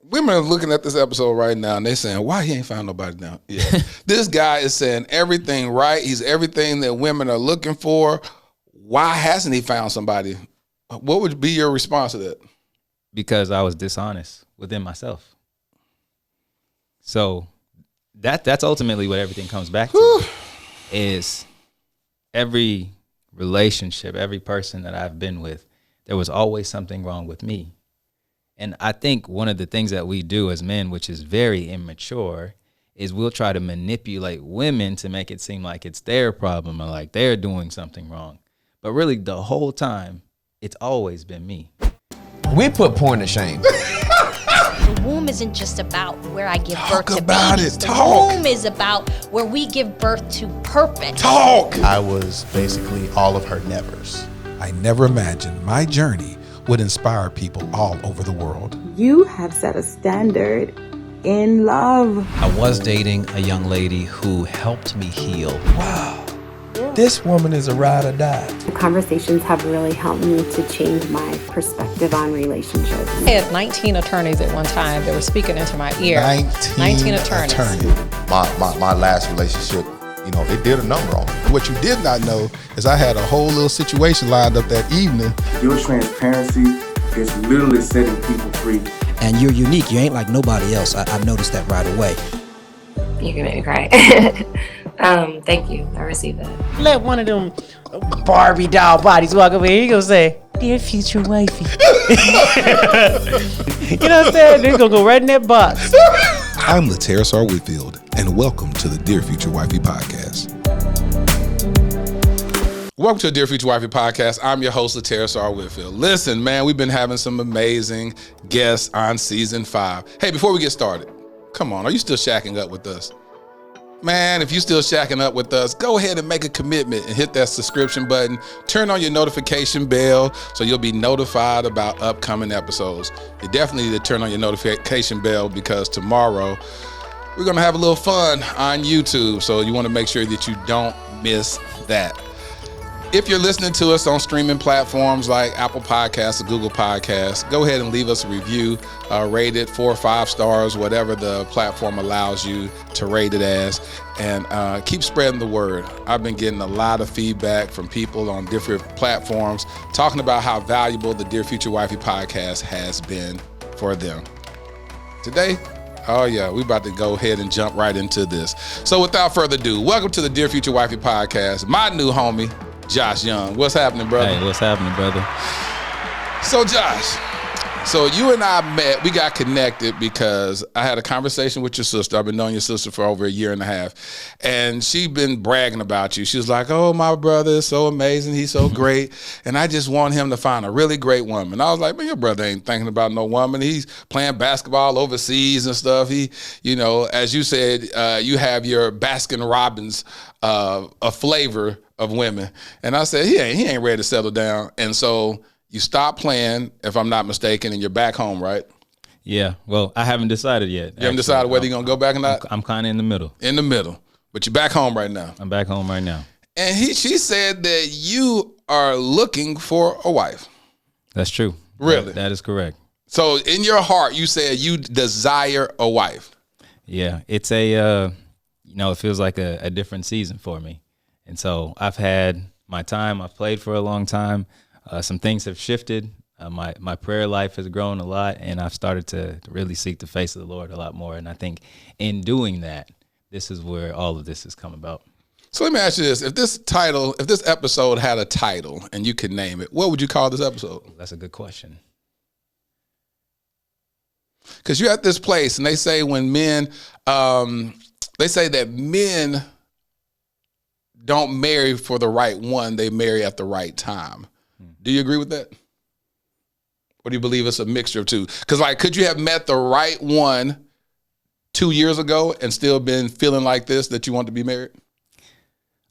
Women are looking at this episode right now and they're saying, why he ain't found nobody now? Yeah. This guy is saying everything right. He's everything that women are looking for. Why hasn't he found somebody? What would be your response to that? Because I was dishonest within myself. So that's ultimately what everything comes back to. Is every relationship, every person that I've been with, there was always something wrong with me. And I think one of the things that we do as men, which is very immature, is we'll try to manipulate women to make it seem like it's their problem or like they're doing something wrong. But really, the whole time, it's always been me. We put porn to shame. The womb isn't just about where I give birth to babies. The womb is about where we give birth to purpose. I was basically all of her nevers. I never imagined my journey would inspire people all over the world. You have set a standard in love. I was dating a young lady who helped me heal. Wow, this woman is a ride or die. Conversations have really helped me to change my perspective on relationships. I had 19 attorneys at one time that were speaking into my ear. 19 attorneys. My last relationship, it did a number on me. What you did not know is I had a whole little situation lined up that evening. Your transparency is literally setting people free. And you're unique. You ain't like nobody else. I've noticed that right away. You can make me cry. Thank you. I received that. Let one of them Barbie doll bodies walk over here. He gonna say, "Dear future wifey." You know what I'm saying? They're gonna go right in that box. I'm Laterra R. Whitfield, and welcome to the Dear Future Wifey Podcast. Welcome to the Dear Future Wifey Podcast. I'm your host, Laterra R. Whitfield. Listen, man, we've been having some amazing guests on season 5. Hey, before we get started, come on, are you still shacking up with us? Man, if you're still shacking up with us, go ahead and make a commitment and hit that subscription button. Turn on your notification bell so you'll be notified about upcoming episodes. You definitely need to turn on your notification bell because tomorrow we're going to have a little fun on YouTube. So you want to make sure that you don't miss that. If you're listening to us on streaming platforms like Apple Podcasts or Google Podcasts, go ahead and leave us a review, rate it 4 or 5 stars, whatever the platform allows you to rate it as, and keep spreading the word. I've been getting a lot of feedback from people on different platforms talking about how valuable the Dear Future Wifey Podcast has been for them. Today, we're about to go ahead and jump right into this. So without further ado, welcome to the Dear Future Wifey Podcast. My new homie, Josh Young. What's happening, brother? Hey, what's happening, brother? So, Josh, you and I met, we got connected because I had a conversation with your sister. I've been knowing your sister for over 1.5 years, and she's been bragging about you. She was like, oh, my brother is so amazing. He's so great, and I just want him to find a really great woman. I was like, man, your brother ain't thinking about no woman. He's playing basketball overseas and stuff. He, as you said, you have your Baskin-Robbins a flavor of women. And I said, he ain't ready to settle down. And so you stopped playing, if I'm not mistaken, and you're back home, right? Yeah. Well, I haven't decided yet. You haven't decided whether you're going to go back or not? I'm kind of in the middle. In the middle. But you're back home right now. I'm back home right now. And she said that you are looking for a wife. That's true. Really? That is correct. So in your heart, you said you desire a wife. Yeah. It's it feels like a different season for me. And so I've had my time. I've played for a long time. Some things have shifted. My prayer life has grown a lot, and I've started to really seek the face of the Lord a lot more. And I think in doing that, this is where all of this has come about. So let me ask you this. If this episode had a title and you could name it, what would you call this episode? That's a good question. Because you're at this place, and they say when men, they say that men don't marry for the right one, they marry at the right time. Do you agree with that? Or do you believe it's a mixture of two? Because could you have met the right one 2 years ago and still been feeling like this, that you want to be married?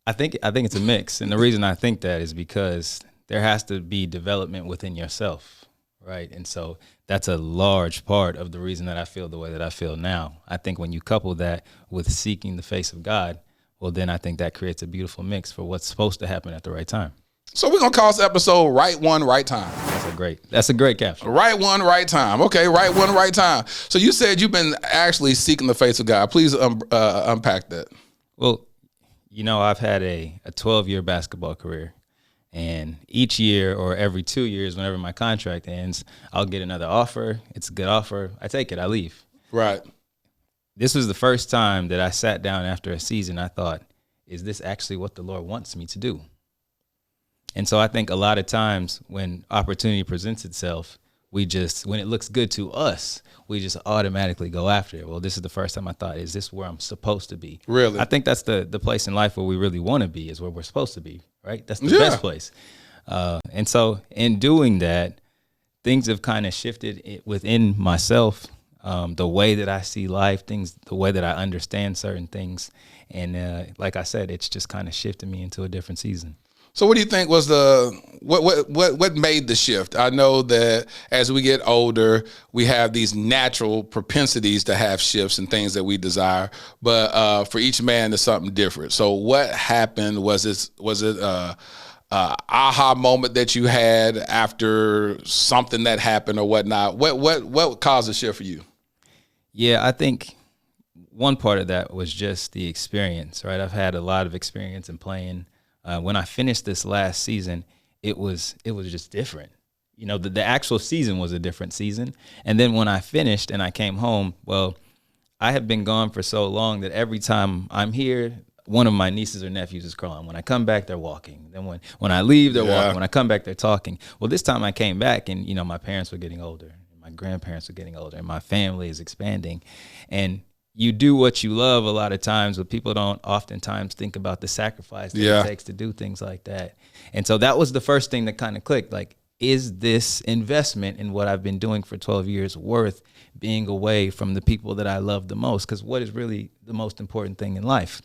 I think it's a mix. And the reason I think that is because there has to be development within yourself, right? And so that's a large part of the reason that I feel the way that I feel now. I think when you couple that with seeking the face of God, well, then I think that creates a beautiful mix for what's supposed to happen at the right time. So we're gonna call this episode "Right One, Right Time." That's a great caption. Right one, right time. Okay, right one, right time. So you said you've been actually seeking the face of God. Please unpack that. Well, I've had a 12-year basketball career, and each year or every 2 years, whenever my contract ends, I'll get another offer. It's a good offer. I take it. I leave. Right. This was the first time that I sat down after a season. I thought, is this actually what the Lord wants me to do? And so I think a lot of times when opportunity presents itself, when it looks good to us, we just automatically go after it. Well, this is the first time I thought, is this where I'm supposed to be? Really? I think that's the place in life where we really want to be, is where we're supposed to be, right? That's the best place. And so in doing that, things have kind of shifted within myself, the way that I see life, the way that I understand certain things. And like I said, it's just kind of shifted me into a different season. So what do you think was what made the shift? I know that as we get older, we have these natural propensities to have shifts and things that we desire, but for each man, there's something different. So what happened? Was it aha moment that you had after something that happened or whatnot? What caused the shift for you? Yeah, I think one part of that was just the experience, right? I've had a lot of experience in playing. When I finished this last season, it was just different. The actual season was a different season. And then when I finished and I came home, well, I have been gone for so long that every time I'm here, one of my nieces or nephews is crying. When I come back, they're walking. Then when I leave, they're walking. When I come back, they're talking. Well, this time I came back and, my parents were getting older. My grandparents were getting older. And my family is expanding. And you do what you love a lot of times, but people don't oftentimes think about the sacrifice that it takes to do things like that. And so that was the first thing that kind of clicked. Like, is this investment in what I've been doing for 12 years worth being away from the people that I love the most? Because what is really the most important thing in life?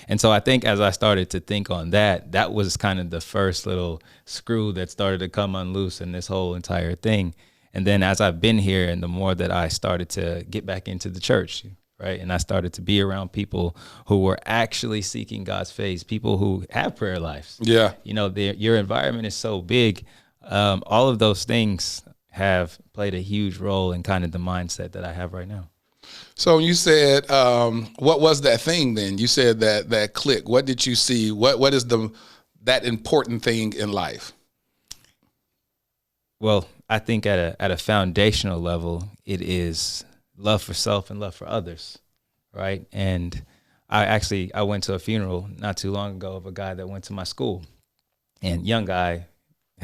And so I think as I started to think on that was kind of the first little screw that started to come unloose in this whole entire thing. And then as I've been here and the more that I started to get back into the church, right, and I started to be around people who were actually seeking God's face, people who have prayer lives. Yeah. Your environment is so big. All of those things have played a huge role in kind of the mindset that I have right now. So you said, what was that thing then? You said that click. What did you see? What is that important thing in life? Well, I think at a foundational level, it is love for self and love for others, right? And I went to a funeral not too long ago of a guy that went to my school, and young guy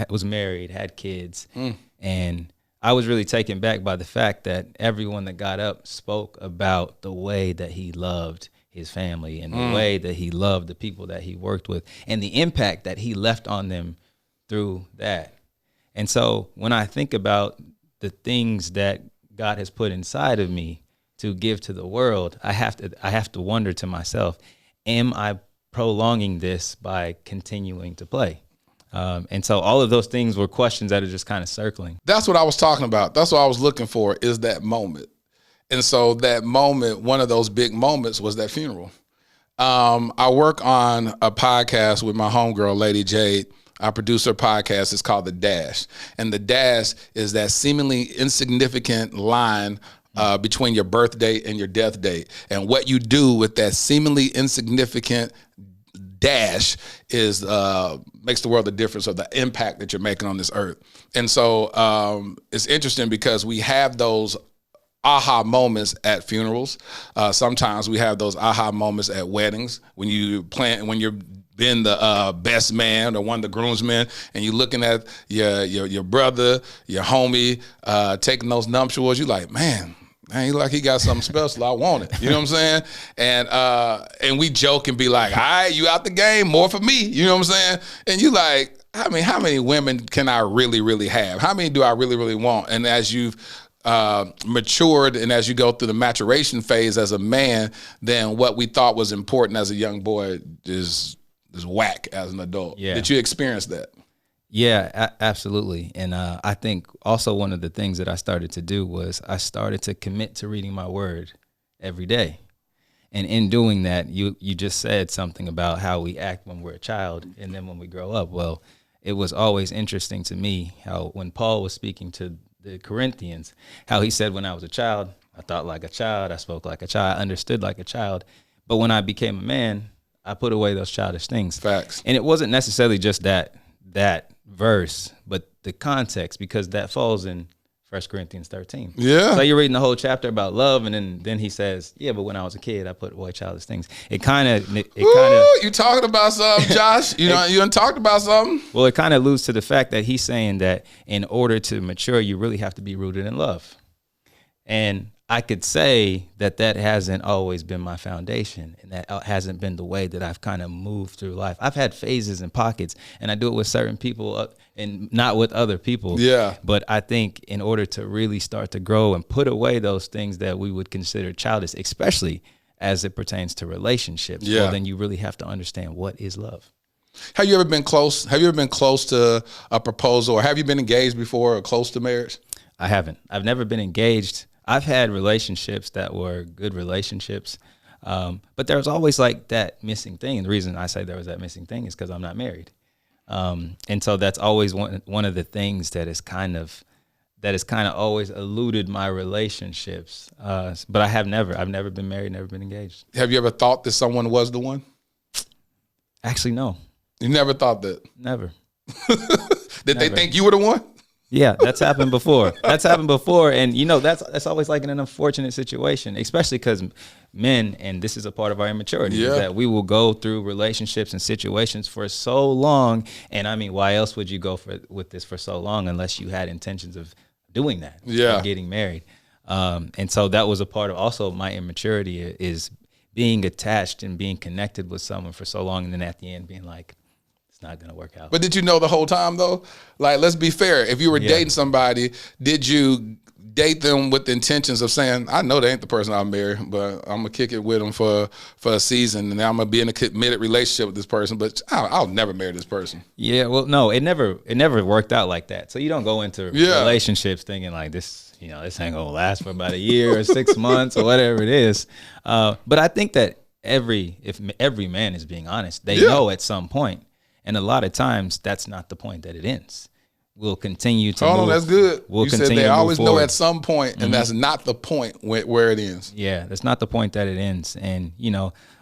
was married, had kids, and I was really taken back by the fact that everyone that got up spoke about the way that he loved his family and the way that he loved the people that he worked with and the impact that he left on them through that. And so when I think about the things that God has put inside of me to give to the world, I have to wonder to myself, am I prolonging this by continuing to play? And so all of those things were questions that are just kind of circling. That's what I was talking about. That's what I was looking for, is that moment. And so that moment, one of those big moments was that funeral. I work on a podcast with my homegirl, Lady Jade. I produce her podcast. It's called The Dash. And The Dash is that seemingly insignificant line between your birthday and your death date. And what you do with that seemingly insignificant dash is makes the world a difference of the impact that you're making on this earth. And so it's interesting because we have those aha moments at funerals. Sometimes we have those aha moments at weddings when you're being the best man or one of the groomsmen, and you're looking at your brother, your homie, taking those nuptials. You're like, man, he like he got something special. I want it. You know what I'm saying? And we joke and be like, all right, you out the game, more for me. You know what I'm saying? And you like, I mean, how many women can I really, really have? How many do I really, really want? And as you've matured and as you go through the maturation phase as a man, then what we thought was important as a young boy is whack as an adult. Yeah. Did you experience that? Yeah, absolutely. And I think also one of the things that I started to do was I started to commit to reading my word every day. And in doing that, you just said something about how we act when we're a child and then when we grow up. Well, it was always interesting to me how when Paul was speaking to the Corinthians, how he said, when I was a child, I thought like a child, I spoke like a child, I understood like a child. But when I became a man, I put away those childish things. Facts. And it wasn't necessarily just that verse, but the context, because that falls in 1 Corinthians 13. Yeah. So you're reading the whole chapter about love, and then he says, yeah, but when I was a kid, I put away childish things. You talking about something, Josh? You done talked about something? Well, it kind of alludes to the fact that he's saying that in order to mature, you really have to be rooted in love. And I could say that hasn't always been my foundation, and that hasn't been the way that I've kind of moved through life. I've had phases and pockets, and I do it with certain people and not with other people. Yeah. But I think in order to really start to grow and put away those things that we would consider childish, especially as it pertains to relationships, well, then you really have to understand what is love. Have you ever been close? Have you ever been close to a proposal, or have you been engaged before or close to marriage? I haven't. I've never been engaged. I've had relationships that were good relationships, but there was always like that missing thing. And the reason I say there was that missing thing is because I'm not married. And so that's always one of the things that is kind of always eluded my relationships. But I've never been married, never been engaged. Have you ever thought that someone was the one? Actually, no. You never thought that? Never. Did they think you were the one? Yeah, that's happened before. And that's always like in an unfortunate situation, especially because men, and this is a part of our immaturity, is that we will go through relationships and situations for so long. And I mean, why else would you go with this for so long unless you had intentions of doing that, or getting married? And so that was a part of also my immaturity, is being attached and being connected with someone for so long, and then at the end being like, not gonna work out. But did you know the whole time though? Like, let's be fair. If you were dating somebody, did you date them with the intentions of saying, I know they ain't the person I'll marry, but I'm gonna kick it with them for a season, and then I'm gonna be in a committed relationship with this person, but I'll never marry this person? Yeah, well, no, it never worked out like that. So you don't go into relationships thinking like this ain't gonna last for about a year or 6 months or whatever it is. But I think that if every man is being honest, they know at some point. And a lot of times, that's not the point that it ends. We'll continue to move. That's good. We'll you said they always know at some point, and that's not the point where it ends. Yeah, that's not the point that it ends. And,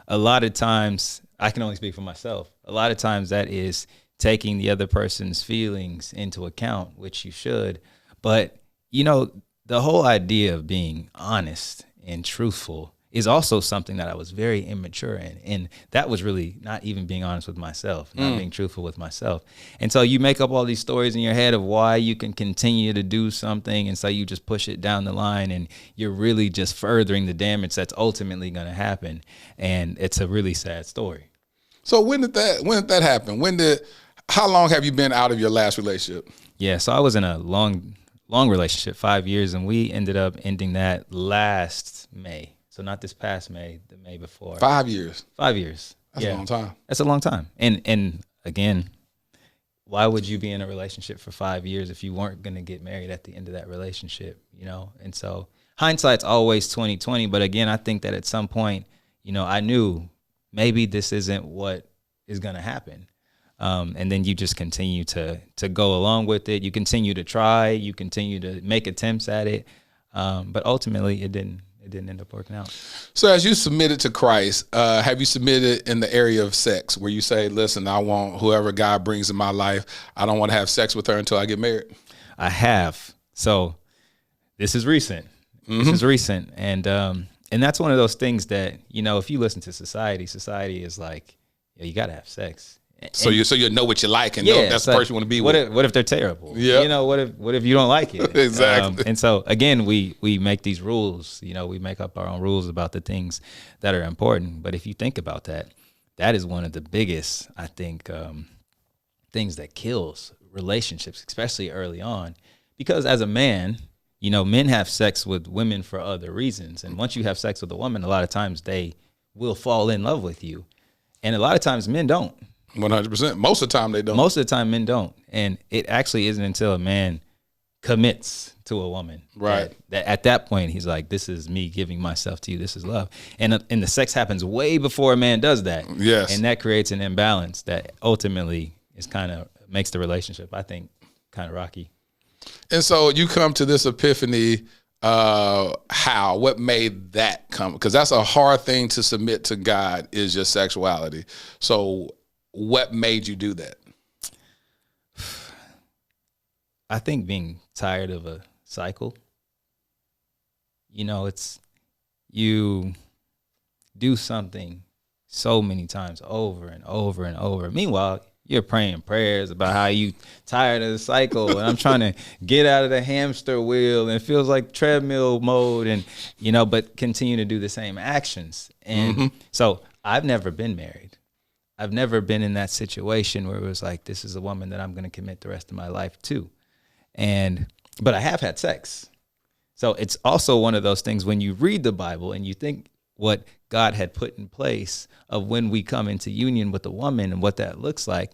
a lot of times, I can only speak for myself. A lot of times that is taking the other person's feelings into account, which you should. But, the whole idea of being honest and truthful is also something that I was very immature in. And that was really not even being honest with myself, not being truthful with myself. And so you make up all these stories in your head of why you can continue to do something. And so you just push it down the line, and you're really just furthering the damage that's ultimately going to happen. And it's a really sad story. So when did that happen? How long have you been out of your last relationship? Yeah. So I was in a long relationship, 5 years, and we ended up ending that last May. So not this past May, the May before. 5 years. 5 years. That's a long time. That's a long time. And again, why would you be in a relationship for 5 years if you weren't going to get married at the end of that relationship, And so hindsight's always 20/20. But again, I think that at some point, I knew maybe this isn't what is going to happen. And then you just continue to go along with it. You continue to try. You continue to make attempts at it. But ultimately, it didn't end up working out. So as you submitted to Christ, have you submitted in the area of sex where you say, listen, I want whoever God brings in my life, I don't want to have sex with her until I get married? I have. So this is recent. Mm-hmm. This is recent. And that's one of those things that, if you listen to society is like, you got to have sex. So you know what you like, and that's the person you want to be with. What if they're terrible? Yeah. What if you don't like it? Exactly. And so again, we make these rules. We make up our own rules about the things that are important. But if you think about that is one of the biggest, I think, things that kills relationships, especially early on. Because as a man, men have sex with women for other reasons, and once you have sex with a woman, a lot of times they will fall in love with you, and a lot of times men don't. 100%. Most of the time they don't. Most of the time men don't. And it actually isn't until a man commits to a woman. Right. That at that point, he's like, this is me giving myself to you. This is love. And the sex happens way before a man does that. Yes. And that creates an imbalance that ultimately is kind of makes the relationship, I think, kind of rocky. And so you come to this epiphany. How? What made that come? Because that's a hard thing to submit to God, is your sexuality. So what made you do that? I think being tired of a cycle. You know, it's you do something so many times over and over and over. Meanwhile, you're praying prayers about how you tired of the cycle, and I'm trying to get out of the hamster wheel, and it feels like treadmill mode, and you know, but continue to do the same actions. And so I've never been married. I've never been in that situation where it was like, this is a woman that I'm going to commit the rest of my life to. But I have had sex. So it's also one of those things when you read the Bible and you think what God had put in place of when we come into union with a woman and what that looks like,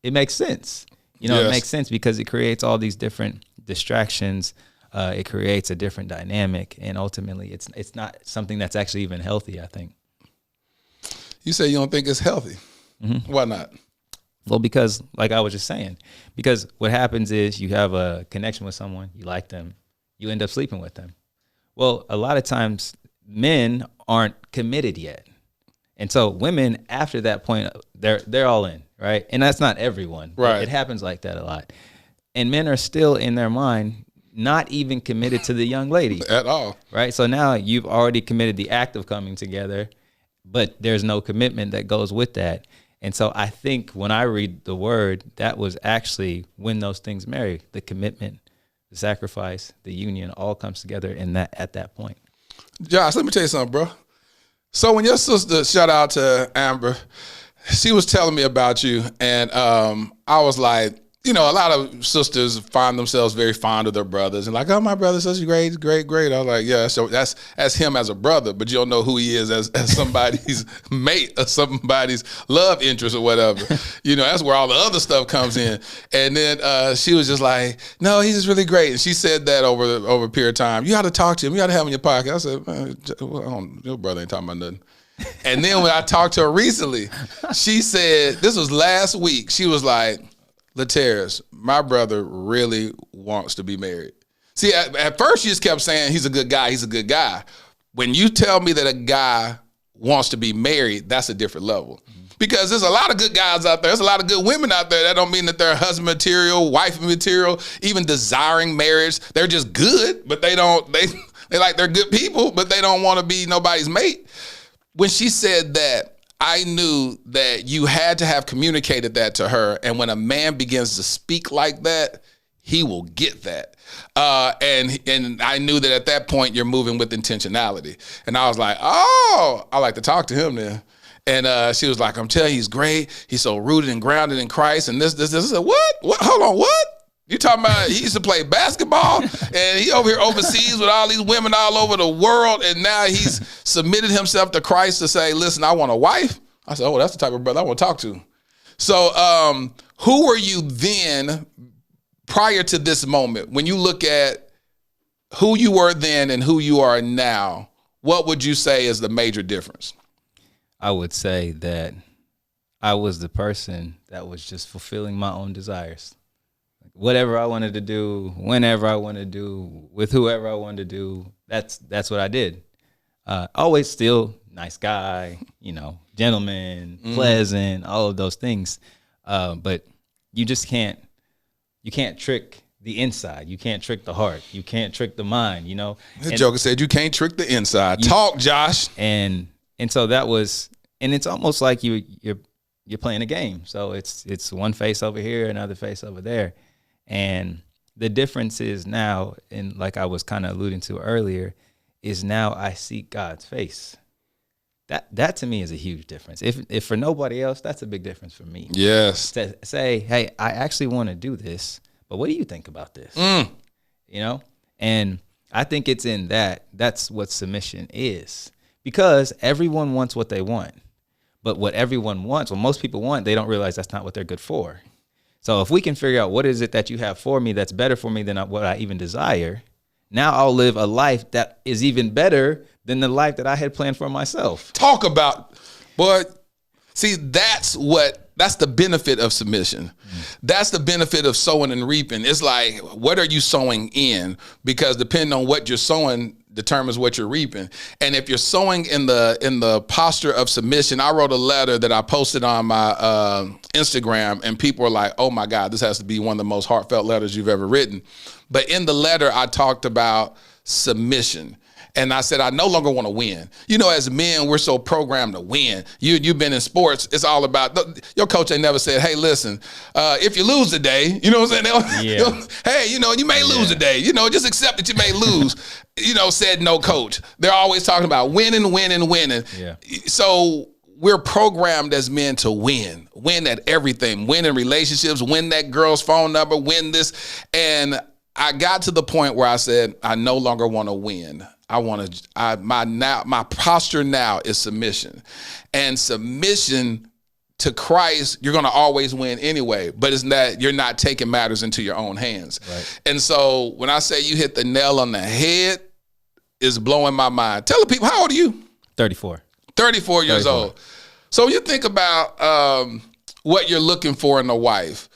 it makes sense. You know, It makes sense because it creates all these different distractions. It creates a different dynamic, and ultimately it's not something that's actually even healthy, I think. You say you don't think it's healthy. Why not? Well, because like I was just saying, because what happens is you have a connection with someone, you like them, you end up sleeping with them. Well, a lot of times men aren't committed yet. And so women after that point, they're all in, right? And that's not everyone. Right. It happens like that a lot. And men are still in their mind not even committed to the young lady. At all. Right? So now you've already committed the act of coming together, but there's no commitment that goes with that. And so I think when I read the word, that was actually when those things marry, the commitment, the sacrifice, the union all comes together in that at that point. Josh, let me tell you something, bro. So when your sister, shout out to Amber, she was telling me about you, and I was like, you know, a lot of sisters find themselves very fond of their brothers and like, oh, my brother's such a great. I was like, yeah, so that's him as a brother, but you don't know who he is as somebody's mate or somebody's love interest or whatever. You know, that's where all the other stuff comes in. And then she was just like, no, he's just really great. And she said that over a period of time. You got to talk to him. You got to have him in your pocket. I said, your brother ain't talking about nothing. And then when I talked to her recently, she said, this was last week, she was like, Lateris, my brother really wants to be married. See, at first she just kept saying he's a good guy. When you tell me that a guy wants to be married, that's a different level. Because there's a lot of good guys out there. There's a lot of good women out there. That don't mean that they're husband material, wife material, even desiring marriage. They're just good, but they like they're good people, but they don't want to be nobody's mate. When she said that, I knew that you had to have communicated that to her. And when a man begins to speak like that, he will get that. And I knew that at that point, you're moving with intentionality. And I was like, oh, I like to talk to him then. And she was like, I'm telling you, he's great. He's so rooted and grounded in Christ. And this. I said, what? Hold on, what? You talking about he used to play basketball and he over here overseas with all these women all over the world, and now he's submitted himself to Christ to say, listen, I want a wife? I said, oh, that's the type of brother I want to talk to. So who were you then prior to this moment? When you look at who you were then and who you are now, what would you say is the major difference? I would say that I was the person that was just fulfilling my own desires. Whatever I wanted to do, whenever I wanted to do, with whoever I wanted to do, that's what I did. Always still nice guy, you know, gentleman, pleasant, all of those things. But you just can't trick the inside. You can't trick the heart. You can't trick the mind, you know. The joker said you can't trick the inside. Talk, Josh. And so that was, and it's almost like you're playing a game. So it's one face over here, another face over there. And the difference is now, and like I was kind of alluding to earlier, is now I seek God's face. That to me is a huge difference. If for nobody else, that's a big difference for me. Yes. To say, hey, I actually want to do this, but what do you think about this? You know? And I think it's in that's what submission is. Because everyone wants what they want. But what everyone wants, what most people want, they don't realize that's not what they're good for. So if we can figure out what is it that you have for me that's better for me than what I even desire, now I'll live a life that is even better than the life that I had planned for myself. Talk about, boy, see, that's the benefit of submission. That's the benefit of sowing and reaping. It's like, what are you sowing in? Because depending on what you're sowing determines what you're reaping. And if you're sowing in the posture of submission, I wrote a letter that I posted on my Instagram, and people were like, oh my God, this has to be one of the most heartfelt letters you've ever written. But in the letter, I talked about submission. And I said, I no longer want to win. You know, as men, we're so programmed to win. You've been in sports. It's all about, your coach ain't never said, hey, listen, if you lose today, you know what I'm saying? Yeah. Hey, you know, you may lose today. You know, just accept that you may lose. You know, said no coach. They're always talking about winning. Yeah. So we're programmed as men to win at everything, win in relationships, win that girl's phone number, win this. And I got to the point where I said, I no longer want to win. My posture now is submission, and submission to Christ. You're going to always win anyway, but it's not, you're not taking matters into your own hands. Right. And so when I say you hit the nail on the head, it's blowing my mind. Tell the people, how old are you? 34. 34 years old. So you think about what you're looking for in a wife.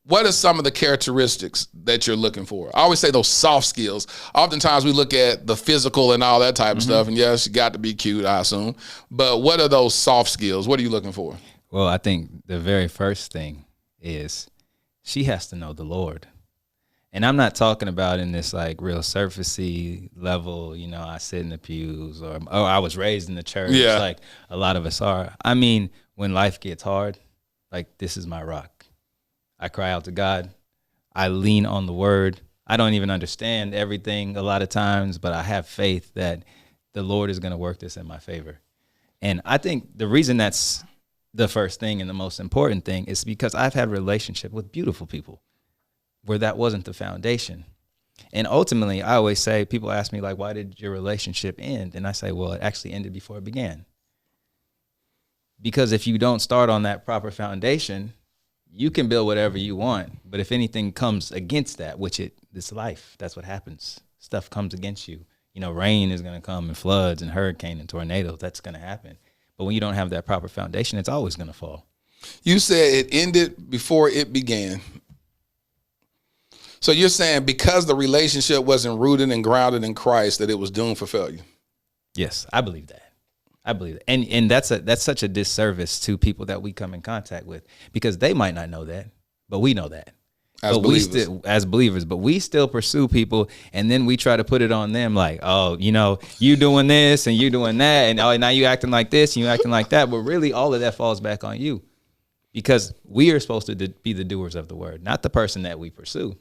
What are some of the characteristics that you're looking for? I always say those soft skills. Oftentimes we look at the physical and all that type of stuff, and yes, you got to be cute, I assume. But what are those soft skills? What are you looking for? Well, I think the very first thing is she has to know the Lord. And I'm not talking about in this like real surfacey level, you know, I sit in the pews or I was raised in the church, like a lot of us are. I mean, when life gets hard, like this is my rock. I cry out to God. I lean on the word. I don't even understand everything a lot of times, but I have faith that the Lord is going to work this in my favor. And I think the reason that's the first thing and the most important thing is because I've had a relationship with beautiful people where that wasn't the foundation. And ultimately, I always say, people ask me like, why did your relationship end? And I say, well, it actually ended before it began. Because if you don't start on that proper foundation, you can build whatever you want, but if anything comes against that, which it's life, that's what happens. Stuff comes against you. You know, rain is going to come and floods and hurricane and tornadoes. That's going to happen. But when you don't have that proper foundation, it's always going to fall. You said it ended before it began. So you're saying because the relationship wasn't rooted and grounded in Christ, that it was doomed for failure? Yes, I believe that. And that's such a disservice to people that we come in contact with, because they might not know that, but we know that. As believers, but we still pursue people, and then we try to put it on them like, oh, you know, you doing this and you doing that, and oh, now you acting like this and you acting like that. But really all of that falls back on you, because we are supposed to be the doers of the word, not the person that we pursue.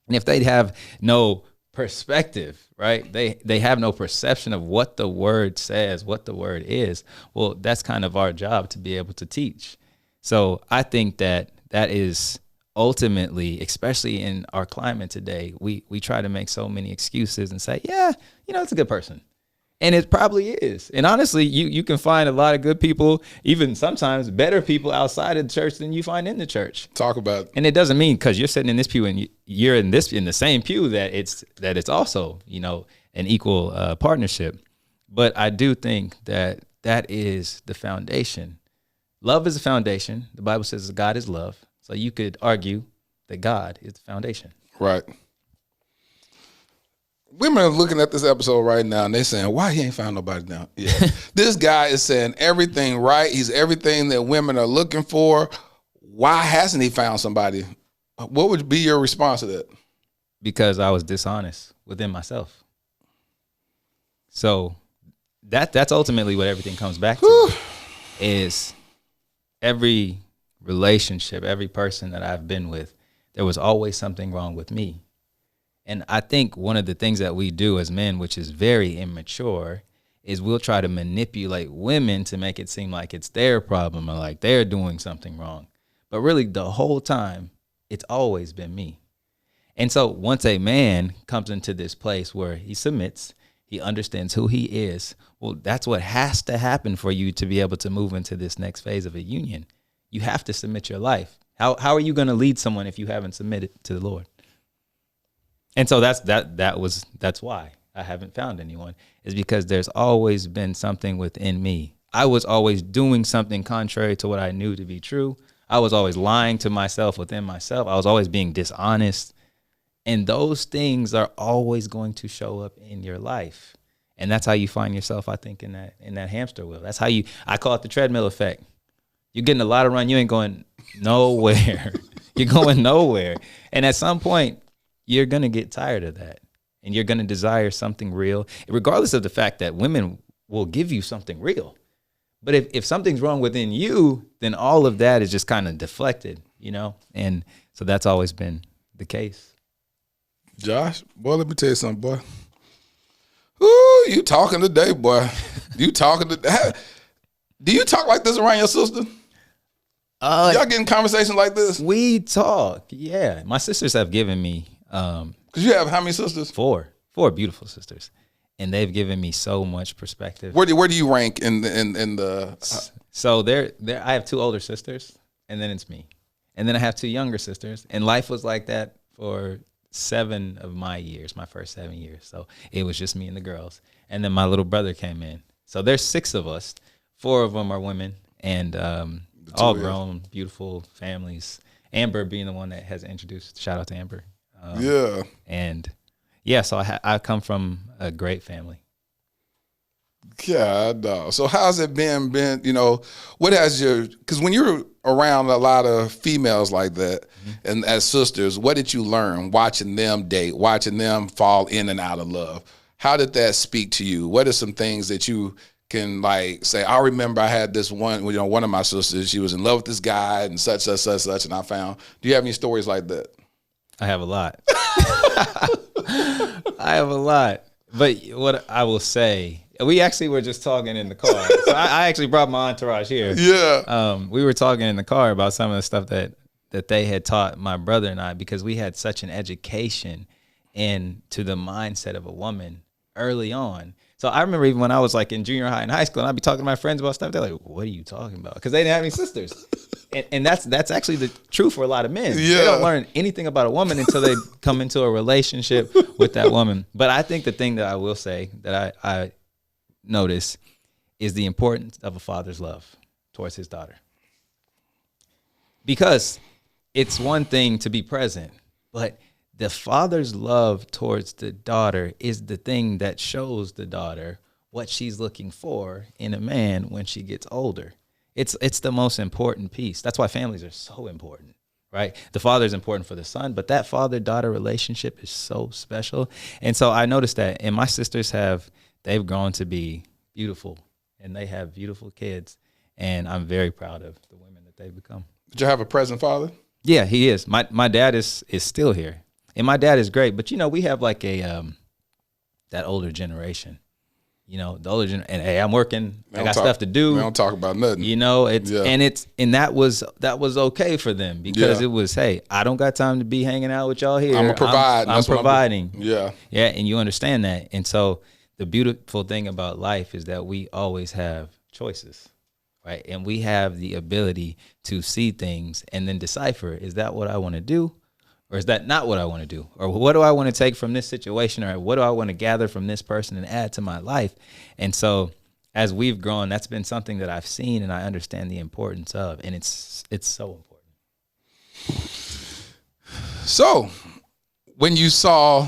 And if they have no perspective, right? They have no perception of what the word says, what the word is. Well, that's kind of our job to be able to teach. So I think that is ultimately, especially in our climate today, we try to make so many excuses and say, yeah, you know, it's a good person. And it probably is. And honestly, you can find a lot of good people, even sometimes better people outside of the church than you find in the church. Talk about it. And it doesn't mean because you're sitting in this pew and you're in the same pew that it's also, you know, an equal partnership. But I do think that is the foundation. Love is the foundation. The Bible says God is love. So you could argue that God is the foundation. Right. Women are looking at this episode right now and they're saying, why he ain't found nobody now? Yeah. This guy is saying everything right. He's everything that women are looking for. Why hasn't he found somebody? What would be your response to that? Because I was dishonest within myself. So that's ultimately what everything comes back to. Is every relationship, every person that I've been with, there was always something wrong with me. And I think one of the things that we do as men, which is very immature, is we'll try to manipulate women to make it seem like it's their problem or like they're doing something wrong. But really, the whole time, it's always been me. And so once a man comes into this place where he submits, he understands who he is, well, that's what has to happen for you to be able to move into this next phase of a union. You have to submit your life. How are you going to lead someone if you haven't submitted to the Lord? And so that's why I haven't found anyone, is because there's always been something within me. I was always doing something contrary to what I knew to be true. I was always lying to myself within myself. I was always being dishonest. And those things are always going to show up in your life. And that's how you find yourself, I think, in that hamster wheel. That's how I call it the treadmill effect. You're getting a lot of run. You ain't going nowhere. You're going nowhere. And at some point, you're going to get tired of that. And you're going to desire something real, regardless of the fact that women will give you something real. But if something's wrong within you, then all of that is just kind of deflected, you know? And so that's always been the case. Josh, boy, let me tell you something, boy. Ooh, you talking today, boy. You talking today. Do you talk like this around your sister? Y'all getting conversations like this? We talk, yeah. My sisters have given me... Because you have how many sisters? Four beautiful sisters. And they've given me so much perspective. Where do you rank in the? So I have 2 older sisters, and then it's me, and then I have 2 younger sisters. And life was like that for 7 of my years, my first 7 years. So it was just me and the girls, and then my little brother came in. So there's 6 of us. 4 of them are women, and all grown, beautiful families. Amber being the one that has introduced. Shout out to Amber. Yeah. And. Yeah, so I come from a great family. God, so how's it been, you know, what has because when you're around a lot of females like that, and as sisters, what did you learn watching them date, watching them fall in and out of love? How did that speak to you? What are some things that you can like say, I remember I had this one, you know, one of my sisters, she was in love with this guy and such, and I found, do you have any stories like that? I have a lot. I have a lot. But what I will say, we actually were just talking in the car. So I actually brought my entourage here. Yeah. We were talking in the car about some of the stuff that they had taught my brother and I, because we had such an education into the mindset of a woman early on. So I remember even when I was like in junior high and high school, and I'd be talking to my friends about stuff. They're like, "What are you talking about?" Because they didn't have any sisters, and that's actually the truth for a lot of men. Yeah. They don't learn anything about a woman until they come into a relationship with that woman. But I think the thing that I will say that I notice is the importance of a father's love towards his daughter, because it's one thing to be present, but the father's love towards the daughter is the thing that shows the daughter what she's looking for in a man when she gets older. It's the most important piece. That's why families are so important, right? The father is important for the son, but that father-daughter relationship is so special. And so I noticed that, and my sisters they've grown to be beautiful, and they have beautiful kids, and I'm very proud of the women that they've become. Did you have a present father? Yeah, he is. My dad is still here. And my dad is great, but you know, we have like that older generation. You know, the older and hey, I'm working. I got stuff to do. We don't talk about nothing. You know, and that was okay for them, because it was, hey, I don't got time to be hanging out with y'all here. I'm providing. I'm providing. Yeah, and you understand that. And so the beautiful thing about life is that we always have choices, right? And we have the ability to see things and then decipher: is that what I want to do? Or is that not what I want to do? Or what do I want to take from this situation? Or what do I want to gather from this person and add to my life? And so as we've grown, that's been something that I've seen and I understand the importance of. And it's so important. So when you saw,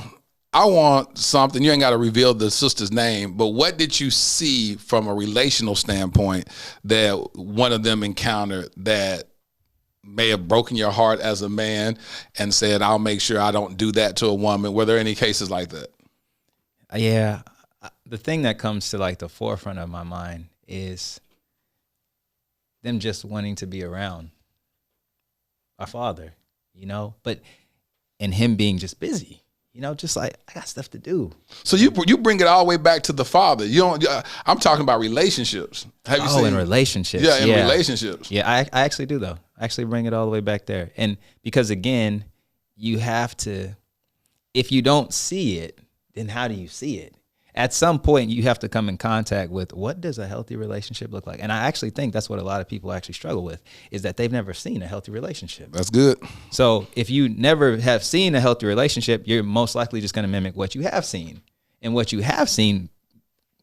I want something, you ain't got to reveal the sister's name, but what did you see from a relational standpoint that one of them encountered that may have broken your heart as a man and said, I'll make sure I don't do that to a woman? Were there any cases like that? Yeah. The thing that comes to like the forefront of my mind is them just wanting to be around our father, you know, and him being just busy, you know, just like, I got stuff to do. So you bring it all the way back to the father. You don't. I'm talking about relationships. Have you seen? In relationships. Yeah, in relationships. Yeah, I actually do though. I actually bring it all the way back there, and because again, you have to. If you don't see it, then how do you see it? at some point you have to come in contact with what does a healthy relationship look like. And I actually think that's what a lot of people actually struggle with, is that they've never seen a healthy relationship. That's good. So if you never have seen a healthy relationship, you're most likely just going to mimic what you have seen. And what you have seen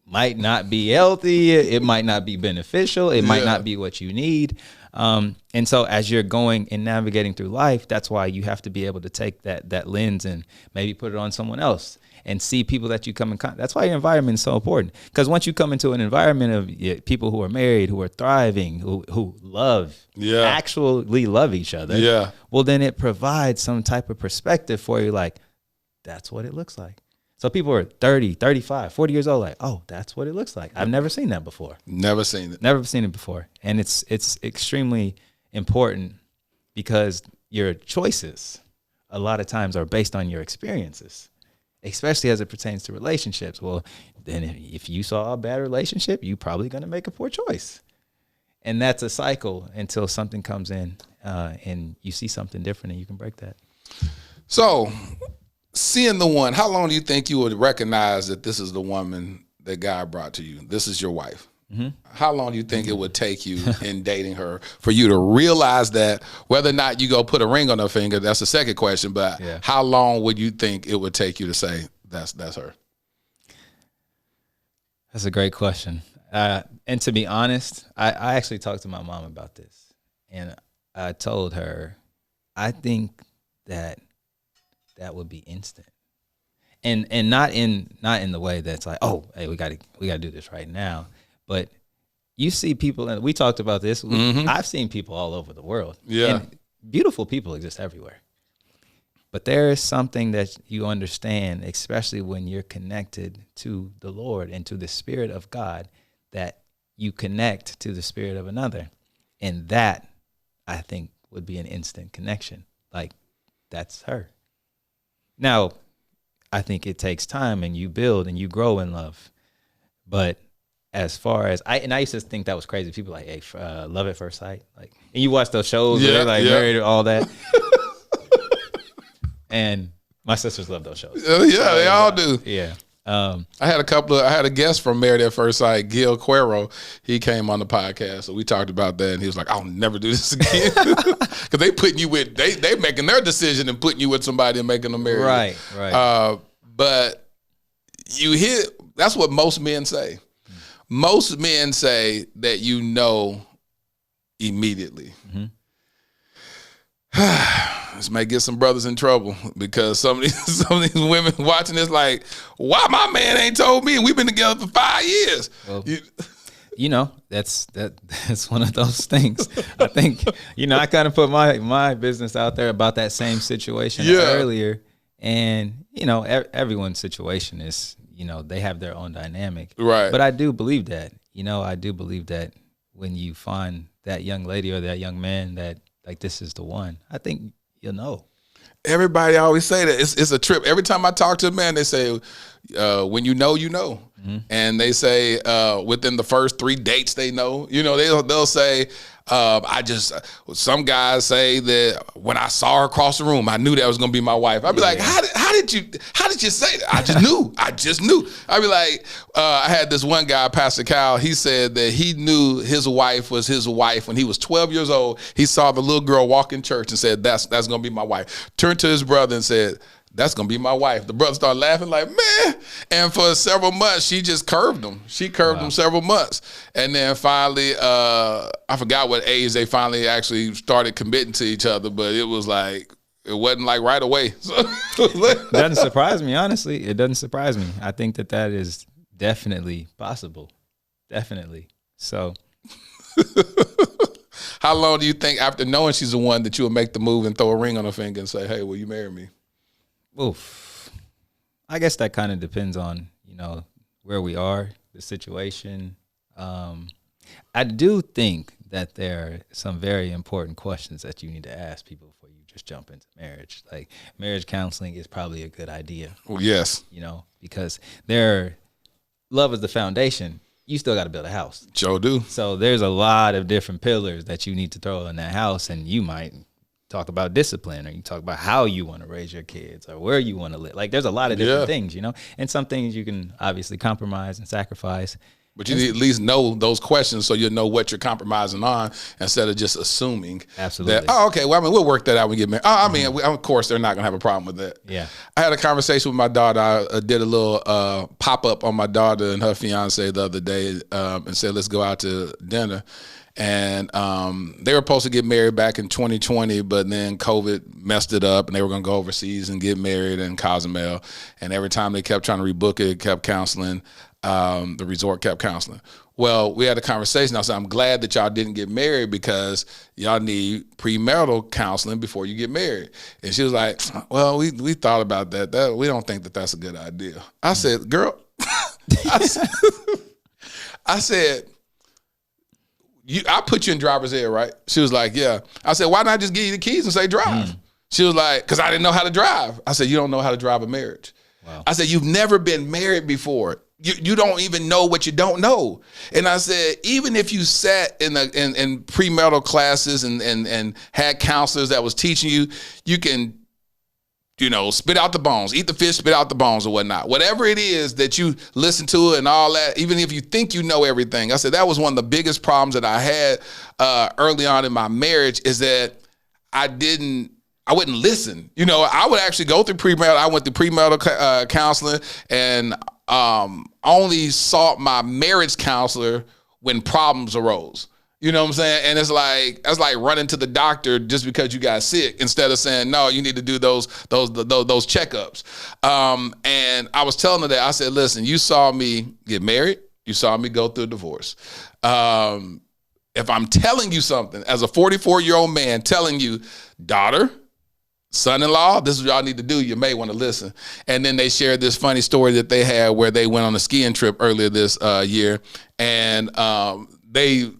might not be healthy. It might not be beneficial. It might not be what you need. And so as you're going and navigating through life, that's why you have to be able to take that lens and maybe put it on someone else and see people that you come in contact. That's why your environment is so important. Because once you come into an environment of people who are married, who are thriving, who love, actually love each other, well, then it provides some type of perspective for you, like, that's what it looks like. So people are 30, 35, 40 years old, like, oh, that's what it looks like. I've never seen that before. Never seen it. Never seen it before. And it's extremely important because your choices a lot of times are based on your experiences, especially as it pertains to relationships. Well, then if you saw a bad relationship, you're probably going to make a poor choice. And that's a cycle until something comes in and you see something different and you can break that. So, seeing the one, how long do you think you would recognize that this is the woman that God brought to you? This is your wife. Mm-hmm. How long do you think it would take you in dating her for you to realize that? Whether or not you go put a ring on her finger, that's the second question. But how long would you think it would take you to say that's her? That's a great question. And to be honest, I actually talked to my mom about this, and I told her, I think that would be instant, and not in the way that's like, oh, hey, we got to do this right now. But you see people, and we talked about this. I've seen people all over the world. Yeah, and beautiful people exist everywhere. But there is something that you understand, especially when you're connected to the Lord and to the Spirit of God, that you connect to the spirit of another, and that I think would be an instant connection. Like, that's her. Now, I think it takes time, and you build and you grow in love. But as far as I used to think that was crazy. People like, hey, love at first sight. Like, and you watch those shows where they're like married or all that. And my sisters love those shows. Yeah, they all do. Yeah. I had a guest from Married at First Sight, Gil Cuero. He came on the podcast, so we talked about that, and he was like, I'll never do this again. Because they putting you with, they making their decision and putting you with somebody and making them married. Right. But you hear, that's what most men say. Most men say that you know immediately. Mm-hmm. This may get some brothers in trouble because some of these women watching this like, why my man ain't told me? And we've been together for 5 years. Well, you know, that's one of those things. I think, I kind of put my business out there about that same situation earlier, and everyone's situation is, they have their own dynamic. Right. But I do believe that. I do believe that when you find that young lady or that young man that, like, this is the one, I think you'll know. Everybody always say that. It's a trip. Every time I talk to a man, they say, when you know, you know. Mm-hmm. And they say within the first 3 dates they know. They'll say, some guys say that when I saw her across the room, I knew that was going to be my wife. I'd be like, how did you say that? I just knew. I'd be like, I had this one guy, Pastor Kyle, he said that he knew his wife was his wife when he was 12 years old. He saw the little girl walk in church and said, that's going to be my wife. Turned to his brother and said, that's going to be my wife. The brother started laughing like, man. And for several months, she just curved him. She curved him several months. And then finally, I forgot what age they finally actually started committing to each other, but it was like, it wasn't like right away. So it doesn't surprise me, honestly. It doesn't surprise me. I think that is definitely possible. Definitely. So. How long do you think after knowing she's the one that you would make the move and throw a ring on her finger and say, hey, will you marry me? Oof. I guess that kind of depends on, where we are, the situation. I do think that there are some very important questions that you need to ask people before you just jump into marriage. Like, marriage counseling is probably a good idea. Oh, yes. Because love is the foundation. You still got to build a house. Sure do. So there's a lot of different pillars that you need to throw in that house, and you might talk about discipline, or you talk about how you want to raise your kids, or where you want to live. Like, there's a lot of different things, you know, and some things you can obviously compromise and sacrifice. But you need to at least know those questions so you know what you're compromising on instead of just assuming Absolutely. that, okay, well, I mean, we'll work that out when we get married. Of course, they're not going to have a problem with that. Yeah. I had a conversation with my daughter. I did a little pop-up on my daughter and her fiance the other day and said, let's go out to dinner. And they were supposed to get married back in 2020, but then COVID messed it up, and they were going to go overseas and get married in Cozumel. And every time they kept trying to rebook it kept canceling. The resort kept counseling. Well, we had a conversation. I said, I'm glad that y'all didn't get married because y'all need premarital counseling before you get married. And she was like, well, we thought about that. We don't think that that's a good idea. I said, girl, I said, I put you in driver's ed, right? She was like, yeah. I said, why not just give you the keys and say drive? She was like, because I didn't know how to drive. I said, you don't know how to drive a marriage. Wow. I said, you've never been married before. You don't even know what you don't know. And I said, even if you sat in premarital classes and had counselors that was teaching you, you can, you know, spit out the bones, eat the fish, spit out the bones or whatnot. Whatever it is that you listen to and all that, even if you think you know everything. I said, that was one of the biggest problems that I had early on in my marriage, is that I wouldn't listen. You know, I would actually go through premarital. I went through premarital counseling and only sought my marriage counselor when problems arose. You know what I'm saying? And it's like running to the doctor just because you got sick, instead of saying, no, you need to do those checkups. And I was telling her that. I said, listen, you saw me get married. You saw me go through a divorce. If I'm telling you something as a 44-year-old man telling you, daughter, son-in-law, this is what y'all need to do, you may want to listen. And then they shared this funny story that they had where they went on a skiing trip earlier this year, and they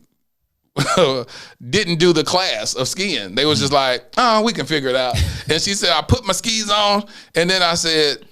didn't do the class of skiing. They was just like, oh, we can figure it out. And she said, I put my skis on, and then I said,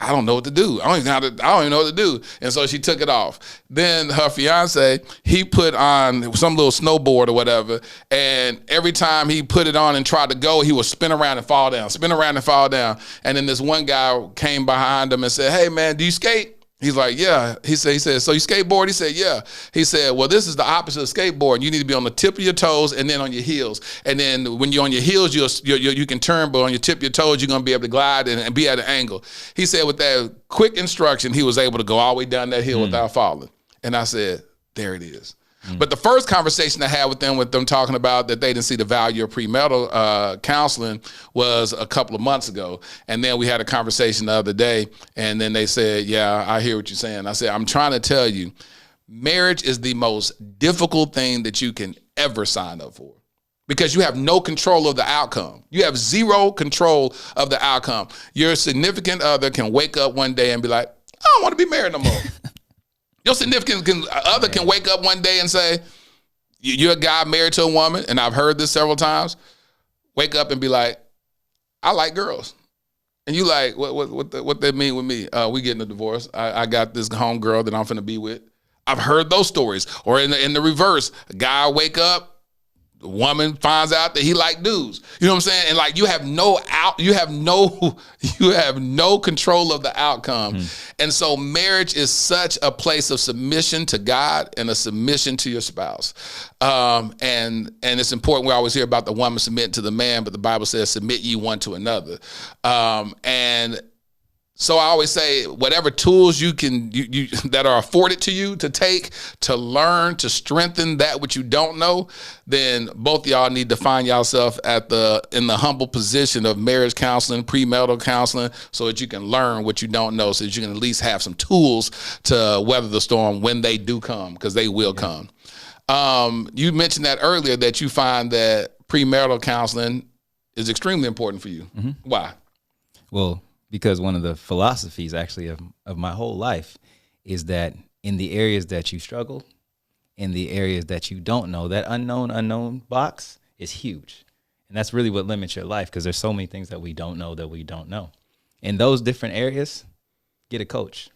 I don't know what to do. I don't even know what to do. And so she took it off. Then her fiance, he put on some little snowboard or whatever, and every time he put it on and tried to go, he would spin around and fall down, spin around and fall down. And then this one guy came behind him and said, hey man, do you skate? He's like, yeah. He said, so you skateboard? He said, yeah. He said, well, this is the opposite of skateboarding. You need to be on the tip of your toes and then on your heels. And then when you're on your heels, you can turn, but on your tip of your toes, you're going to be able to glide and be at an angle. He said with that quick instruction, he was able to go all the way down that hill without falling. And I said, there it is. But the first conversation I had with them talking about that they didn't see the value of premarital counseling was a couple of months ago. And then we had a conversation the other day, and then they said, yeah, I hear what you're saying. I said, I'm trying to tell you, marriage is the most difficult thing that you can ever sign up for, because you have no control of the outcome. You have zero control of the outcome. Your significant other can wake up one day and be like, I don't want to be married no more. Your significant other can wake up one day and say, you're a guy married to a woman, and I've heard this several times, wake up and be like, I like girls. And you like, what that mean with me? We getting a divorce. I got this homegirl that I'm finna be with. I've heard those stories. Or in the reverse, a guy wake up, the woman finds out that he like dudes. You know what I'm saying? And like you have no control of the outcome. And so marriage is such a place of submission to God and a submission to your spouse. And it's important. We always hear about the woman submitting to the man, but the Bible says submit ye one to another. And so I always say, whatever tools you can that are afforded to you to take to learn, to strengthen that which you don't know, then both of y'all need to find yourself in the humble position of marriage counseling, premarital counseling, so that you can learn what you don't know, so that you can at least have some tools to weather the storm when they do come, because they will come. You mentioned that earlier, that you find that premarital counseling is extremely important for you. Why? Well, because one of the philosophies actually of my whole life is that in the areas that you struggle, in the areas that you don't know, that unknown box is huge. And that's really what limits your life, because there's so many things that we don't know. In those different areas, get a coach.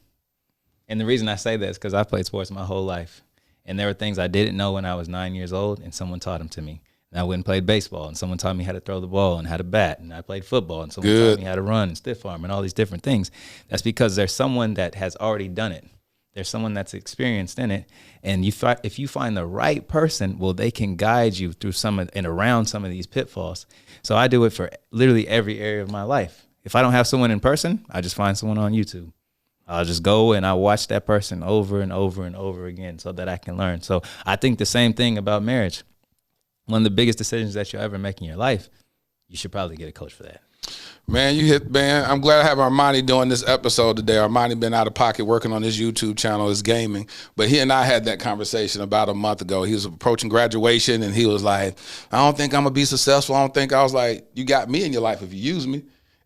And the reason I say that is because I played sports my whole life. And there were things I didn't know when I was 9 years old, and someone taught them to me. And I went and played baseball, and someone taught me how to throw the ball and how to bat. And I played football, and someone taught me how to run and stiff arm and all these different things. That's because there's someone that has already done it. There's someone that's experienced in it. And if you find the right person, well, they can guide you through and around some of these pitfalls. So I do it for literally every area of my life. If I don't have someone in person, I just find someone on YouTube. I'll just go and I watch that person over and over and over again so that I can learn. So I think the same thing about marriage. One of the biggest decisions that you'll ever make in your life, you should probably get a coach for that. Man, I'm glad I have Armani doing this episode today. Armani been out of pocket working on his YouTube channel, his gaming. But he and I had that conversation about a month ago. He was approaching graduation, and he was like, I don't think I'm going to be successful. I was like, you got me in your life if you use me.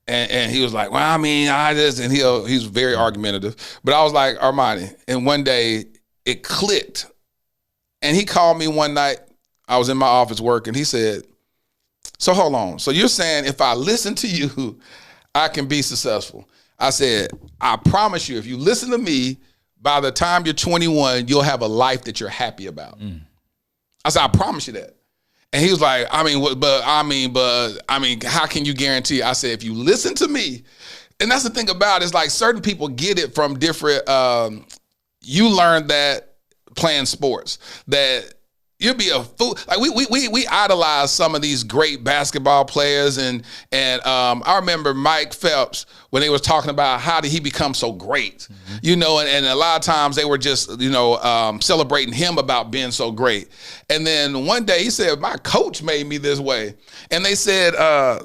And he was like, well, I mean, and he's very argumentative. But I was like, Armani, and one day it clicked. And he called me one night. I was in my office working. He said, so hold on. So you're saying if I listen to you, I can be successful? I said, I promise you, if you listen to me, by the time you're 21, you'll have a life that you're happy about. I said, I promise you that. And he was like, how can you guarantee? I said, if you listen to me, and that's the thing about it, is like certain people get it from different, you learn that playing sports, that you'll be a fool. Like we idolize some of these great basketball players, and I remember Mike Phelps when they was talking about how did he become so great, and a lot of times they were just celebrating him about being so great. And then one day he said, my coach made me this way, and they said,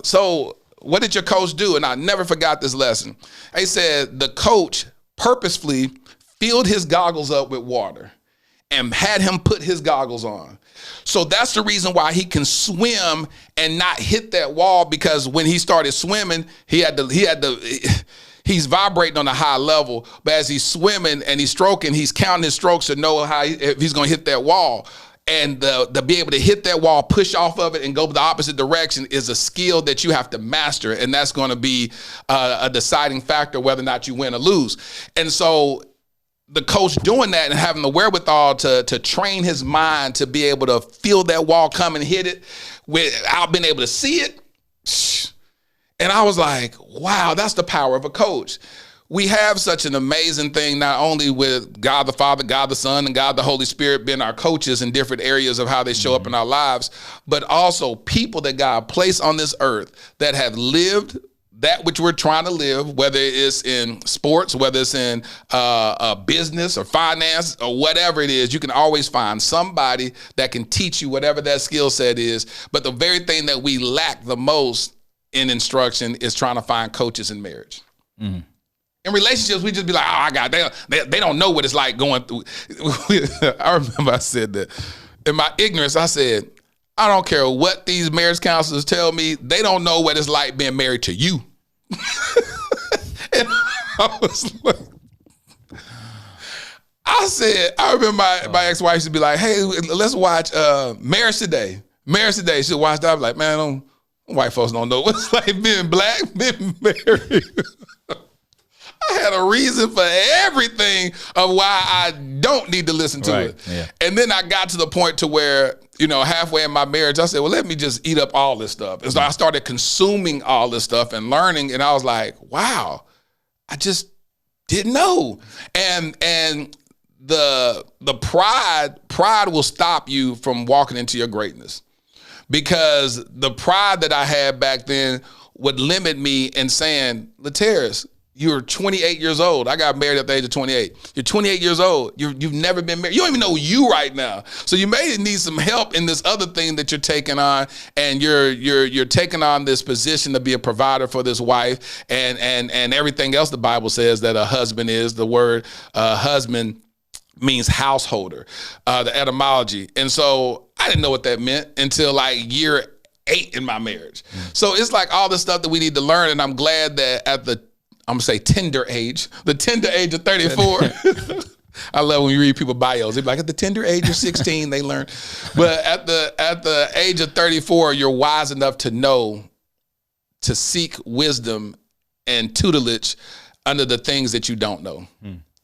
so what did your coach do? And I never forgot this lesson. They said the coach purposefully filled his goggles up with water and had him put his goggles on. So that's the reason why he can swim and not hit that wall, because when he started swimming, he's vibrating on a high level, but as he's swimming and he's stroking, he's counting his strokes to know if he's going to hit that wall. And to be able to hit that wall, push off of it, and go the opposite direction is a skill that you have to master, and that's going to be a deciding factor whether or not you win or lose. And so the coach doing that and having the wherewithal to train his mind to be able to feel that wall come and hit it without being able to see it. And I was like, wow, that's the power of a coach. We have such an amazing thing, not only with God the Father, God the Son, and God the Holy Spirit being our coaches in different areas of how they show up in our lives, but also people that God placed on this earth that have lived that which we're trying to live, whether it's in sports, whether it's in business or finance or whatever it is. You can always find somebody that can teach you whatever that skill set is. But the very thing that we lack the most in instruction is trying to find coaches in marriage. In relationships, we just be like, oh, they don't know what it's like going through. I remember I said that in my ignorance. I said, I don't care what these marriage counselors tell me. They don't know what it's like being married to you. And I was like, I remember my ex-wife used to be like, hey, let's watch Marriage Today. She'll watch that. I was like, man, white folks don't know what it's like being black, being married. I had a reason for everything of why I don't need to listen to it. Yeah. And then I got to the point to where, halfway in my marriage, I said, well, let me just eat up all this stuff. And so I started consuming all this stuff and learning. And I was like, wow, I just didn't know. And the pride will stop you from walking into your greatness, because the pride that I had back then would limit me in saying, Lateris, you're 28 years old. I got married at the age of 28. You're 28 years old. You've never been married. You don't even know you right now. So you may need some help in this other thing that you're taking on, and you're taking on this position to be a provider for this wife, and everything else the Bible says that a husband is. The word husband means householder, the etymology. And so I didn't know what that meant until like year 8 in my marriage. So it's like all the stuff that we need to learn, and I'm glad that at the tender age of 34. I love when you read people bios. They're like, at the tender age of 16, they learn. But at the age of 34, you're wise enough to know to seek wisdom and tutelage under the things that you don't know.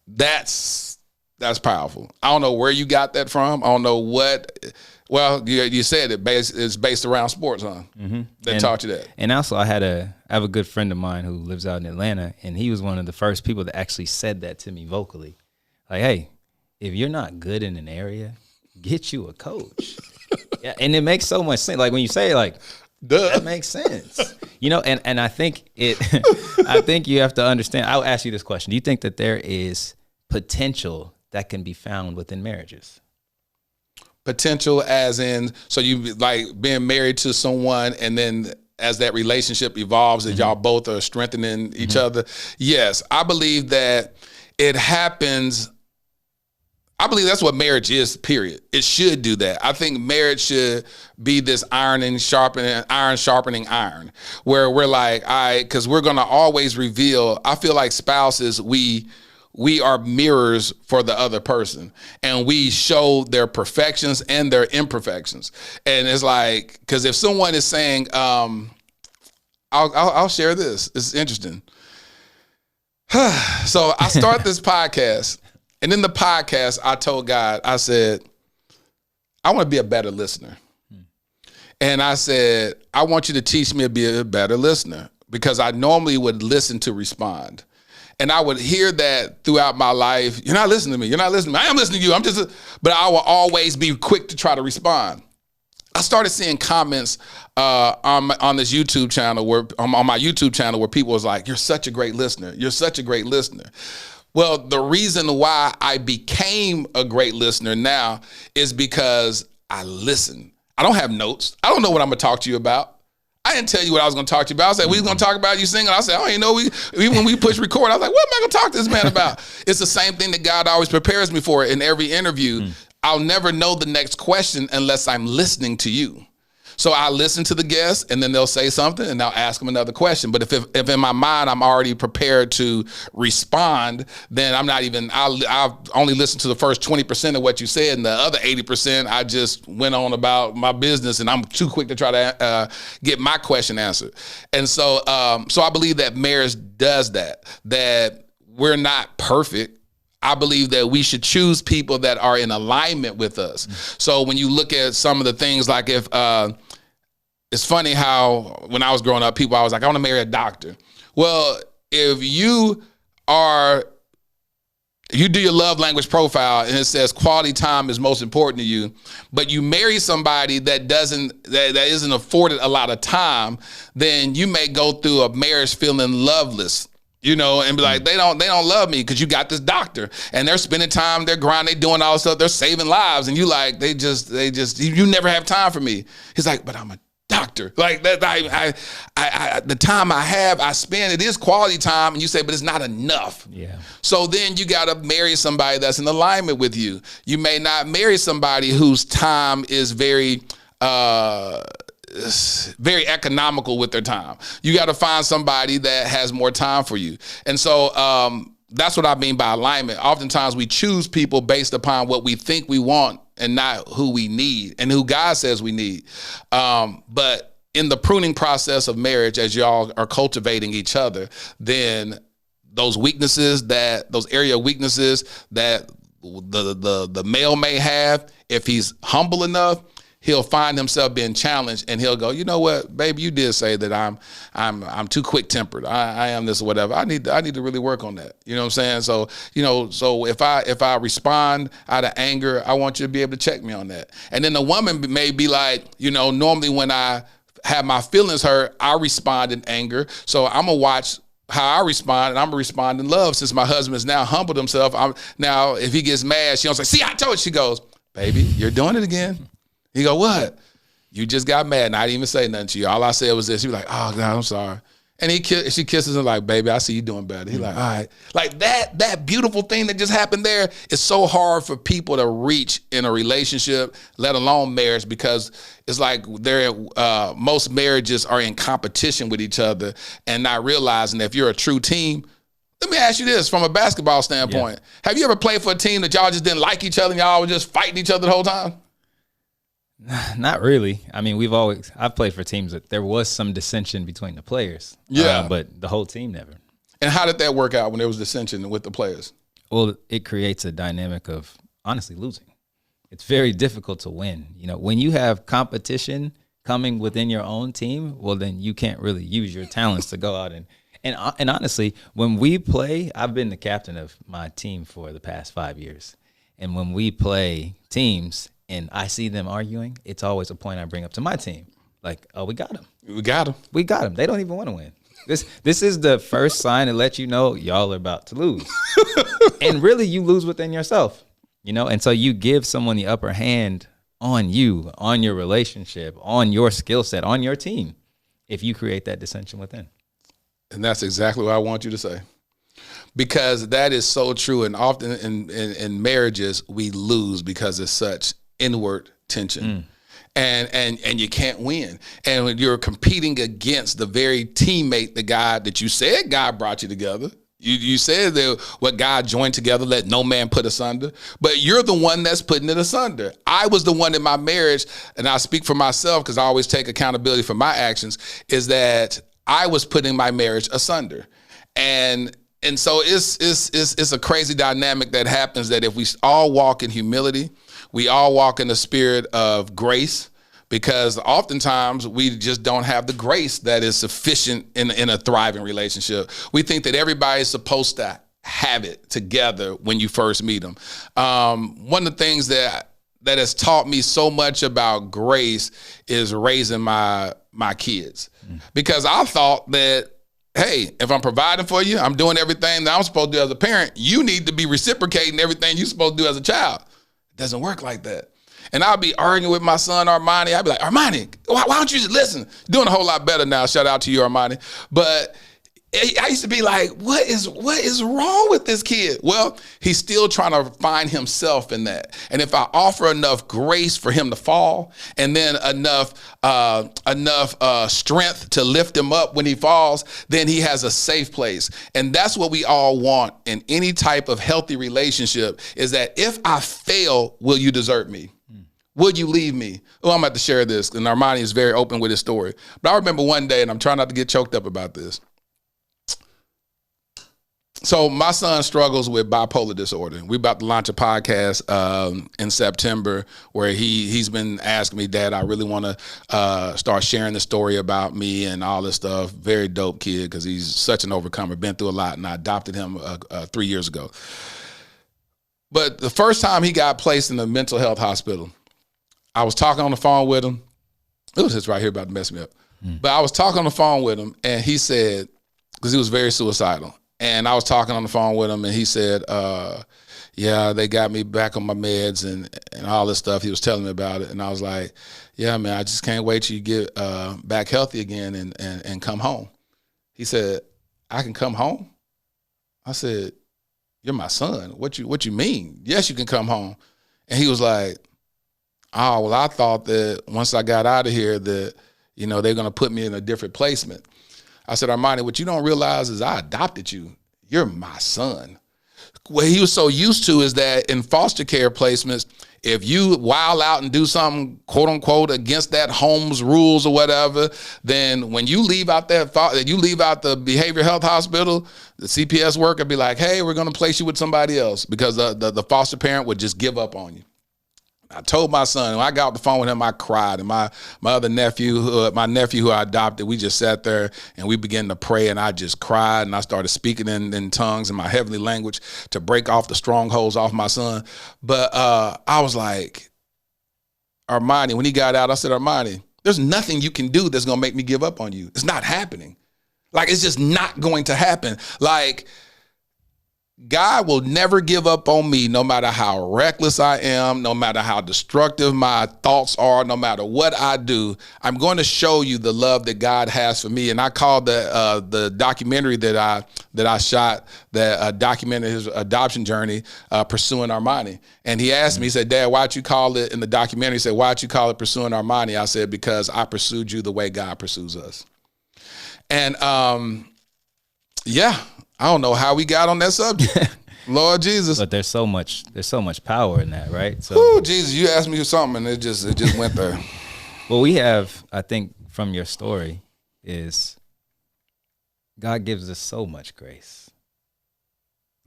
That's powerful. I don't know where you got that from. I don't know what Well, you said it's based around sports, huh? Mm-hmm. They taught you that. And also, I have a good friend of mine who lives out in Atlanta, and he was one of the first people that actually said that to me vocally. Like, hey, if you're not good in an area, get you a coach. Yeah, and it makes so much sense. Like when you say like, duh, that makes sense. You know, and I think I think you have to understand. I'll ask you this question. Do you think that there is potential that can be found within marriages? Potential as in, so you like being married to someone and then as that relationship evolves and y'all both are strengthening each other. Yes, I believe that it happens. I believe that's what marriage is, period. It should do that. I think marriage should be this iron sharpening iron, where we're like, because we're going to always reveal, I feel like spouses, we are mirrors for the other person, and we show their perfections and their imperfections. And it's like, because if someone is saying, I'll share this. It's interesting. So I start this podcast, and in the podcast, I told God, I said, I want to be a better listener. And I said, I want you to teach me to be a better listener, because I normally would listen to respond. And I would hear that throughout my life. You're not listening to me. You're not listening to me. I am listening to you. But I will always be quick to try to respond. I started seeing comments on this YouTube channel on my YouTube channel where people was like, "You're such a great listener. You're such a great listener." Well, the reason why I became a great listener now is because I listen. I don't have notes. I don't know what I'm gonna talk to you about. I didn't tell you what I was going to talk to you about. I said, we was going to talk about you singing. I said, I don't even know. When we push record, I was like, what am I going to talk to this man about? It's the same thing that God always prepares me for in every interview. I'll never know the next question unless I'm listening to you. So I listen to the guests, and then they'll say something, and I'll ask them another question. But if in my mind I'm already prepared to respond, then I'm not even. I'll only listen to the first 20% of what you said, and the other 80% I just went on about my business, and I'm too quick to try to get my question answered. And so I believe that marriage does that. That we're not perfect. I believe that we should choose people that are in alignment with us. So when you look at some of the things, like if it's funny how when I was growing up, I was like, I want to marry a doctor. Well, if you do your love language profile and it says quality time is most important to you, but you marry somebody that isn't afforded a lot of time, then you may go through a marriage feeling loveless. You know, and be like, they don't love me because you got this doctor and they're spending time, they're grinding, they doing all this stuff, they're saving lives, and you like, you never have time for me. He's like, but I'm a doctor. Like that, the time I spend, it is quality time, and you say, but it's not enough. Yeah. So then you got to marry somebody that's in alignment with you. You may not marry somebody whose time is very economical with their time. You got to find somebody that has more time for you. And so that's what I mean by alignment. Oftentimes we choose people based upon what we think we want and not who we need and who God says we need. But in the pruning process of marriage, as y'all are cultivating each other, then those area weaknesses that the male may have, if he's humble enough, he'll find himself being challenged, and he'll go, you know what, baby, you did say that I'm too quick tempered. I am this or whatever. I need to really work on that. You know what I'm saying? So, so if I respond out of anger, I want you to be able to check me on that. And then the woman may be like, normally when I have my feelings hurt, I respond in anger. So I'm gonna watch how I respond, and I'm gonna respond in love. Since my husband has now humbled himself, now if he gets mad, she don't say, see, I told you. She goes, baby, you're doing it again. He go, what? You just got mad and I didn't even say nothing to you. All I said was this. She was like, oh, God, I'm sorry. And she kisses him like, baby, I see you doing better. He's like, all right. Like that beautiful thing that just happened there is so hard for people to reach in a relationship, let alone marriage, because it's like most marriages are in competition with each other and not realizing that if you're a true team. Let me ask you this from a basketball standpoint. Yeah. Have you ever played for a team that y'all just didn't like each other and y'all were just fighting each other the whole time? Not really. I mean, I've played for teams that there was some dissension between the players. Yeah. But the whole team never. And how did that work out when there was dissension with the players? Well, it creates a dynamic of honestly losing. it's very difficult to win. You know, when you have competition coming within your own team, well, then you can't really use your talents to go out and honestly, when we play, I've been the captain of my team for the past 5 years. And when we play teams and I see them arguing, it's always a point I bring up to my team. Like, oh, we got them. We got them. We got them. They don't even want to win. This is the first sign to let you know y'all are about to lose. And really, you lose within yourself, you know? And so you give someone the upper hand on you, on your relationship, on your skill set, on your team, if you create that dissension within. And that's exactly what I want you to say. Because that is so true. And often in marriages, we lose because it's such inward tension. And you can't win. And when you're competing against the very teammate, the guy that you said God brought you together. You said that what God joined together, let no man put asunder. But you're the one that's putting it asunder. I was the one in my marriage, and I speak for myself because I always take accountability for my actions, is that I was putting my marriage asunder. And so it's a crazy dynamic that happens, that if we all walk in humility, we all walk in the spirit of grace, because oftentimes we just don't have the grace that is sufficient in a thriving relationship. We think that everybody's supposed to have it together when you first meet them. One of the things that has taught me so much about grace is raising my kids, because I thought that, hey, if I'm providing for you, I'm doing everything that I'm supposed to do as a parent, you need to be reciprocating everything you're supposed to do as a child. It doesn't work like that. And I'll be arguing with my son, Armani. I'll be like, Armani, why don't you just listen? Doing a whole lot better now. Shout out to you, Armani. But I used to be like, what is wrong with this kid? Well, he's still trying to find himself in that. And if I offer enough grace for him to fall, and then enough strength to lift him up when he falls, then he has a safe place. And that's what we all want in any type of healthy relationship, is that if I fail, will you desert me? Would you leave me? Oh, I'm about to share this, and Armani is very open with his story. But I remember one day, and I'm trying not to get choked up about this. So my son struggles with bipolar disorder. We're about to launch a podcast in September where he's been asking me, Dad, I really want to start sharing the story about me and all this stuff. Very dope kid, because he's such an overcomer, been through a lot, and I adopted him 3 years ago. But the first time he got placed in a mental health hospital, I was talking on the phone with him. It was just right here about to mess me up. But I was talking on the phone with him, and he said, because he was very suicidal, and I was talking on the phone with him, and he said, yeah, they got me back on my meds and all this stuff. He was telling me about it, and I was like, yeah, man, I just can't wait till you get back healthy again and come home. He said, I can come home? I said, you're my son. What you mean? Yes, you can come home. And he was like, oh, well, I thought that once I got out of here that, you know, they're going to put me in a different placement. I said, Armani, what you don't realize is I adopted you. You're my son. What he was so used to is that in foster care placements, if you wild out and do something, quote unquote, against that home's rules or whatever, then when you leave out the behavioral health hospital, the CPS worker be like, hey, we're going to place you with somebody else, because the foster parent would just give up on you. I told my son, when I got off the phone with him, I cried. And my other nephew, who I adopted, we just sat there and we began to pray, and I just cried, and I started speaking in tongues in my heavenly language to break off the strongholds off my son. But I was like, Armani, when he got out, I said, Armani, there's nothing you can do that's going to make me give up on you. It's not happening. Like, it's just not going to happen. Like, God will never give up on me, no matter how reckless I am, no matter how destructive my thoughts are, no matter what I do. I'm going to show you the love that God has for me. And I called the documentary that I shot, that documented his adoption journey, Pursuing Armani. And he asked me, he said, Dad, why'd you call it in the documentary? He said, why'd you call it Pursuing Armani? I said, because I pursued you the way God pursues us. And yeah. I don't know how we got on that subject. Lord Jesus. But there's so much power in that, right? So, ooh, Jesus, you asked me something and it just went there. Well, we have, I think from your story, is God gives us so much grace.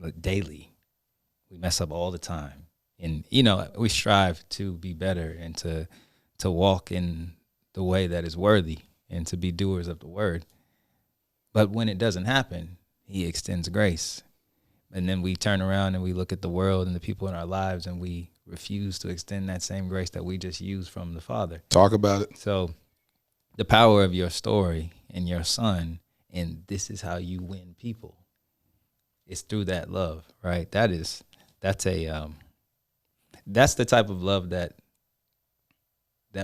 Like daily. We mess up all the time. And, we strive to be better and to walk in the way that is worthy and to be doers of the word. But when it doesn't happen, he extends grace. And then we turn around and we look at the world and the people in our lives and we refuse to extend that same grace that we just used from the Father. Talk about it. So the power of your story and your son, and this is how you win people, is through that love, right? That's the type of love that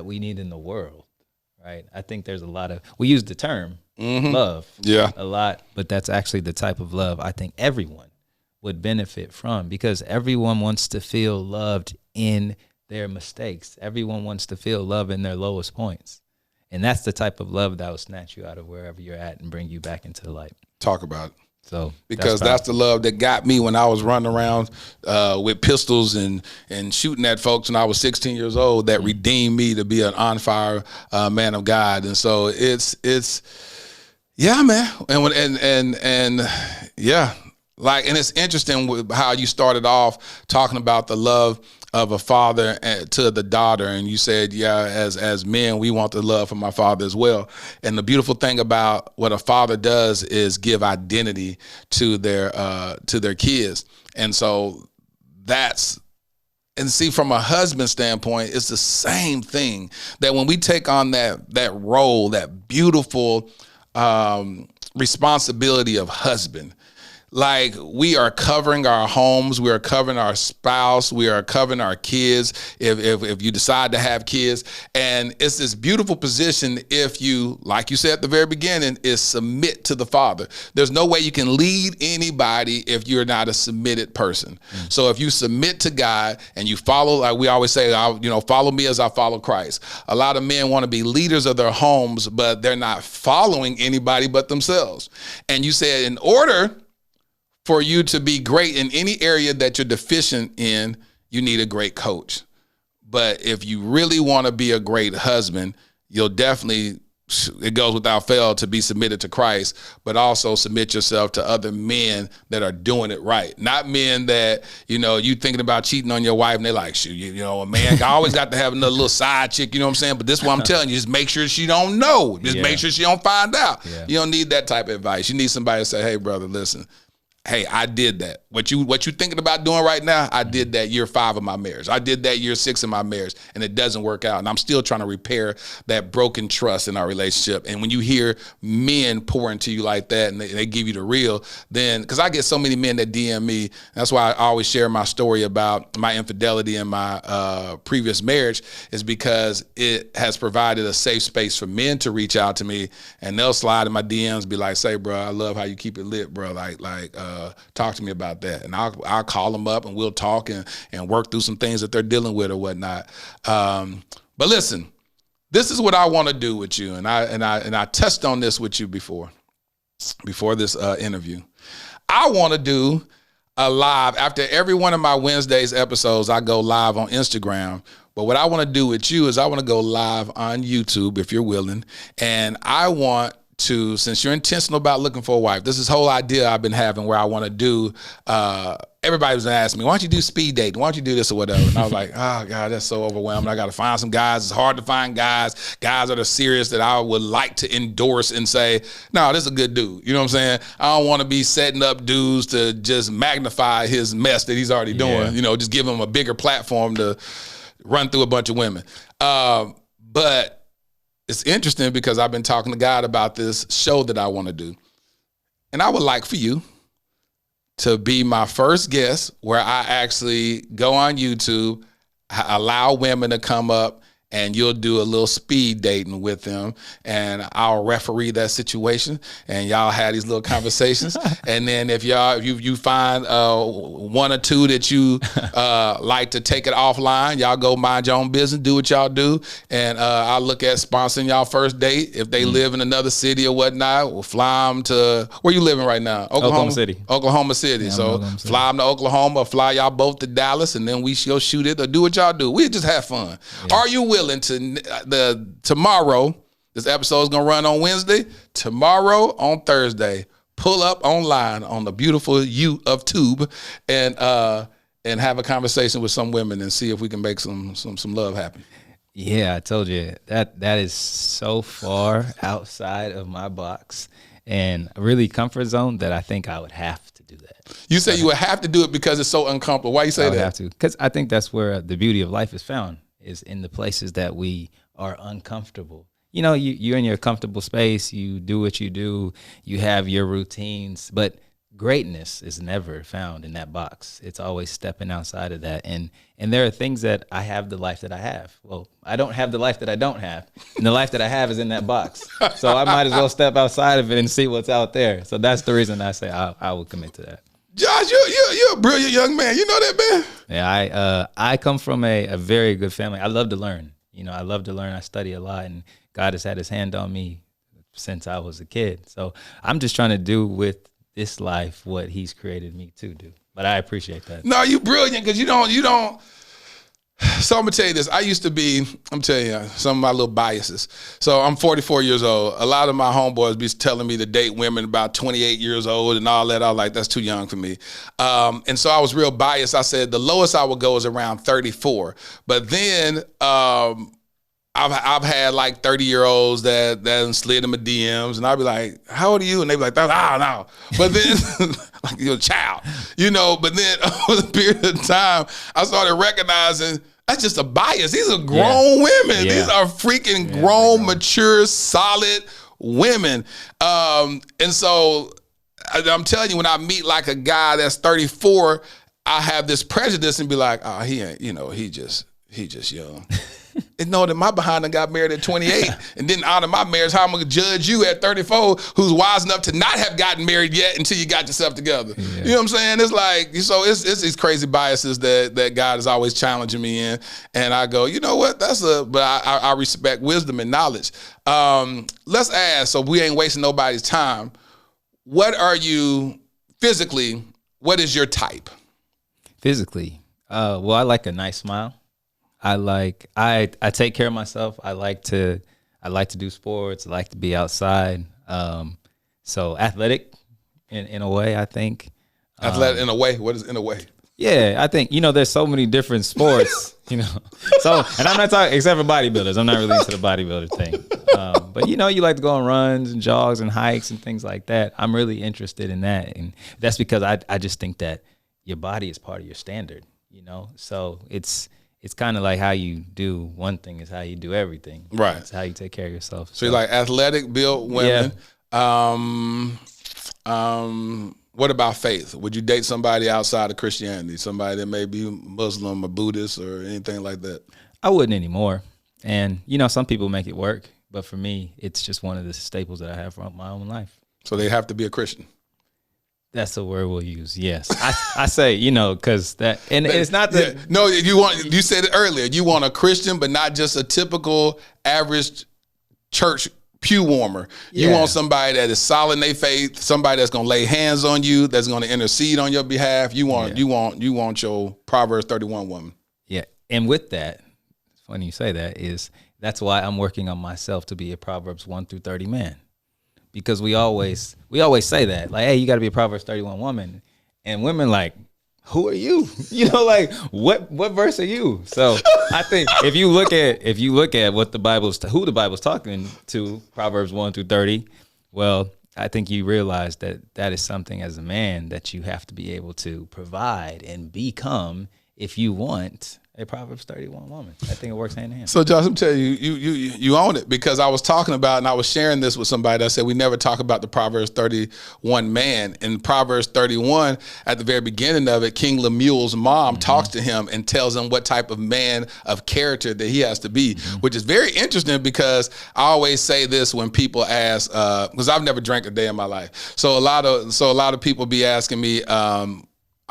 we need in the world, right? I think there's a lot of, we use the term love a lot, but that's actually the type of love I think everyone would benefit from, because everyone wants to feel loved in their mistakes. Everyone wants to feel love in their lowest points. And that's the type of love that will snatch you out of wherever you're at and bring you back into the light. Talk about it. So because that's the love that got me when I was running around with pistols and shooting at folks when I was 16 years old, that redeemed me to be an on fire man of God. And so it's yeah, man. And yeah, like, and it's interesting how you started off talking about the love of a father to the daughter, and you said, yeah, as men, we want the love from our father as well. And the beautiful thing about what a father does is give identity to their kids. And so and see, from a husband standpoint, it's the same thing, that when we take on that role, that beautiful responsibility of husband, like, we are covering our homes, we are covering our spouse, we are covering our kids if you decide to have kids. And it's this beautiful position if you, like you said at the very beginning, is submit to the Father. There's no way you can lead anybody if you're not a submitted person. So if you submit to God and you follow, like we always say, follow me as I follow Christ. A lot of men want to be leaders of their homes, but they're not following anybody but themselves. And you said, in order for you to be great in any area that you're deficient in, you need a great coach. But if you really want to be a great husband, you'll definitely, it goes without fail, to be submitted to Christ, but also submit yourself to other men that are doing it right. Not men that, you thinking about cheating on your wife and they're like, shoot, a man always got to have another little side chick, you know what I'm saying? But this is what I'm telling you, just make sure she don't know. Just make sure she don't find out. Yeah. You don't need that type of advice. You need somebody to say, hey, brother, listen, hey, I did that. What you thinking about doing right now, I did that year 5 of my marriage. I did that year 6 of my marriage, and it doesn't work out. And I'm still trying to repair that broken trust in our relationship. And when you hear men pour into you like that and they give you the real, then, because I get so many men that DM me, that's why I always share my story about my infidelity in my previous marriage, is because it has provided a safe space for men to reach out to me, and they'll slide in my DMs, be like, say, bro, I love how you keep it lit, bro. Like, talk to me about that. And I'll call them up and we'll talk and work through some things that they're dealing with or whatnot. But listen, this is what I want to do with you. And I touched on this with you before this interview. I want to do a live after every one of my Wednesdays episodes. I go live on Instagram. But what I want to do with you is I want to go live on YouTube if you're willing. And I want to, since you're intentional about looking for a wife, this is whole idea I've been having where I want to do, everybody was asking me, why don't you do speed dating? Why don't you do this or whatever? And I was like, oh God, that's so overwhelming. I got to find some guys. It's hard to find guys that are serious that I would like to endorse and say, no, this is a good dude. You know what I'm saying? I don't want to be setting up dudes to just magnify his mess that he's already doing, just give him a bigger platform to run through a bunch of women. But it's interesting because I've been talking to God about this show that I want to do. And I would like for you to be my first guest where I actually go on YouTube, allow women to come up, and you'll do a little speed dating with them, and I'll referee that situation, and y'all have these little conversations. And then if you find one or two that you like to take it offline, y'all go mind your own business, do what y'all do, and I'll look at sponsoring y'all first date. If they live in another city or whatnot, we'll fly them to, where you living right now? Oklahoma City. Oklahoma City. Yeah, so fly them to Oklahoma, fly y'all both to Dallas, and then we go shoot it or do what y'all do. We just have fun. Yeah. Are you willing to tomorrow? This episode is gonna run on Wednesday. Tomorrow on Thursday, pull up online on the beautiful U of Tube and and have a conversation with some women and see if we can make some love happen. Yeah, I told you that is so far outside of my box and really comfort zone that I think I would have to do that. You say you would have to do it because it's so uncomfortable. Why you say that? I would have to, because I think that's where the beauty of life is found, is in the places that we are uncomfortable. You know, you're in your comfortable space, you do what you do, you have your routines, but greatness is never found in that box. It's always stepping outside of that. And there are things that I have the life that I have. Well, I don't have the life that I don't have. And the life that I have is in that box. So I might as well step outside of it and see what's out there. So that's the reason I say I will commit to that. Josh, you're a brilliant young man. You know that, man? Yeah, I come from a very good family. I love to learn. You know, I love to learn. I study a lot, and God has had his hand on me since I was a kid. So I'm just trying to do with this life what he's created me to do. But I appreciate that. No, you brilliant, because you don't. So I'm gonna tell you this. I'm telling you some of my little biases. So I'm 44 years old. A lot of my homeboys be telling me to date women about 28 years old and all that. I was like, that's too young for me. And so I was real biased. I said the lowest I would go is around 34. But then I've had like 30-year-olds that slid in my DMs, and I'd be like, how old are you? And they'd be like, I don't know. But then, like, you're a child, you know, but then over the period of time, I started recognizing that's just a bias. These are grown women. Yeah. These are freaking grown, mature, solid women. And so I'm telling you, when I meet like a guy that's 34, I have this prejudice and be like, oh, he ain't, you know, he just young. And know that my behind done got married at 28 and didn't honor my marriage. How I'm gonna judge you at 34 who's wise enough to not have gotten married yet until you got yourself together? Yeah. You know what I'm saying? It's like, so it's these crazy biases that God is always challenging me in. And I go, you know what? But I respect wisdom and knowledge. Let's ask, so we ain't wasting nobody's time. What are you physically? What is your type? Physically, well, I like a nice smile. I take care of myself. I like to do sports. I like to be outside. So athletic in a way, I think. Athletic in a way? What is in a way? Yeah, I think, you know, there's so many different sports, you know. So, and I'm not talking, except for bodybuilders. I'm not really into the bodybuilder thing. But, you know, you like to go on runs and jogs and hikes and things like that. I'm really interested in that. And that's because I just think that your body is part of your standard, you know. So it's kind of like how you do one thing is how you do everything. Right. It's how you take care of yourself. So you like athletic built women. Yeah. What about faith? Would you date somebody outside of Christianity? Somebody that may be Muslim or Buddhist or anything like that? I wouldn't anymore. And, you know, some people make it work. But for me, it's just one of the staples that I have from my own life. So they have to be a Christian? That's the word we'll use. Yes, I say, you know, because that, and it's not the. Yeah. No, you said it earlier. You want a Christian, but not just a typical average church pew warmer. Yeah. You want somebody that is solid in their faith, somebody that's gonna lay hands on you, that's gonna intercede on your behalf. You want your Proverbs 31 woman. Yeah, and with that, it's funny you say that. That's why I'm working on myself to be a Proverbs 1 through 30 man. Because we always say that, like, hey, you got to be a Proverbs 31 woman, and women like, who are you? You know, like what verse are you? So I think if you look at what who the Bible's talking to, Proverbs 1 through 30, well, I think you realize that is something as a man that you have to be able to provide and become if you want a Proverbs 31 woman. I think it works hand in hand. So, Josh, I'm telling you, you own it, because I was talking about, and I was sharing this with somebody that said we never talk about the Proverbs 31 man. In Proverbs 31, at the very beginning of it, King Lemuel's mom talks to him and tells him what type of man of character that he has to be, which is very interesting, because I always say this when people ask, because I've never drank a day in my life. So a lot of people be asking me,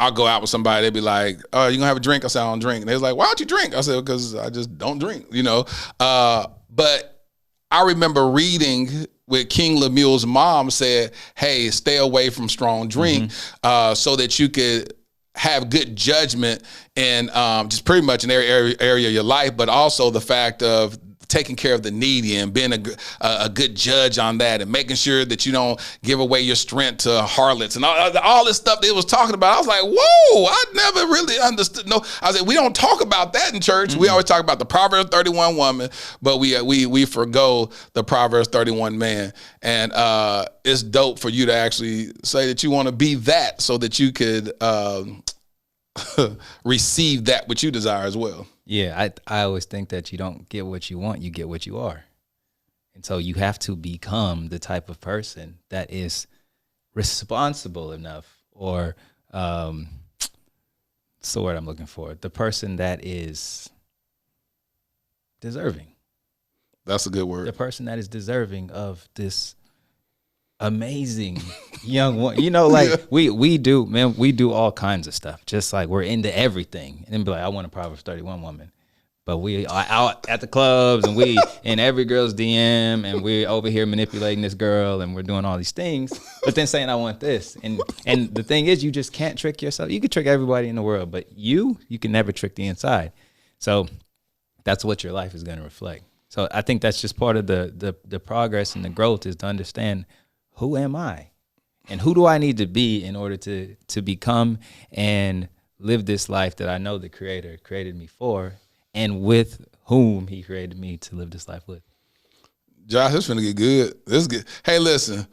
I'll go out with somebody, they'd be like, oh, you gonna have a drink? I said, I don't drink. And they're like, why don't you drink? I said, because I just don't drink, you know? But I remember reading where King Lemuel's mom said, hey, stay away from strong drink so that you could have good judgment in just pretty much in every area of your life, but also the fact of taking care of the needy and being a good judge on that and making sure that you don't give away your strength to harlots and all this stuff they was talking about. I was like, whoa, I never really understood. No, I said, we don't talk about that in church. We always talk about the Proverbs 31 woman, but we forgo the Proverbs 31 man. And it's dope for you to actually say that you want to be that so that you could receive that which you desire as well. Yeah, I always think that you don't get what you want, you get what you are. And so you have to become the type of person that is responsible enough, or what's the word I'm looking for? The person that is deserving. That's a good word. The person that is deserving of this amazing young one. You know, like we do all kinds of stuff. Just like we're into everything. And then be like, I want a Proverbs 31 woman. But we are out at the clubs and we in every girl's DM and we're over here manipulating this girl and we're doing all these things. But then saying I want this. And the thing is, you just can't trick yourself. You can trick everybody in the world, but you can never trick the inside. So that's what your life is going to reflect. So I think that's just part of the progress and the growth, is to understand, who am I? And who do I need to be in order to become and live this life that I know the Creator created me for, and with whom He created me to live this life with? Josh, this is finna get good. This is good. Hey, listen,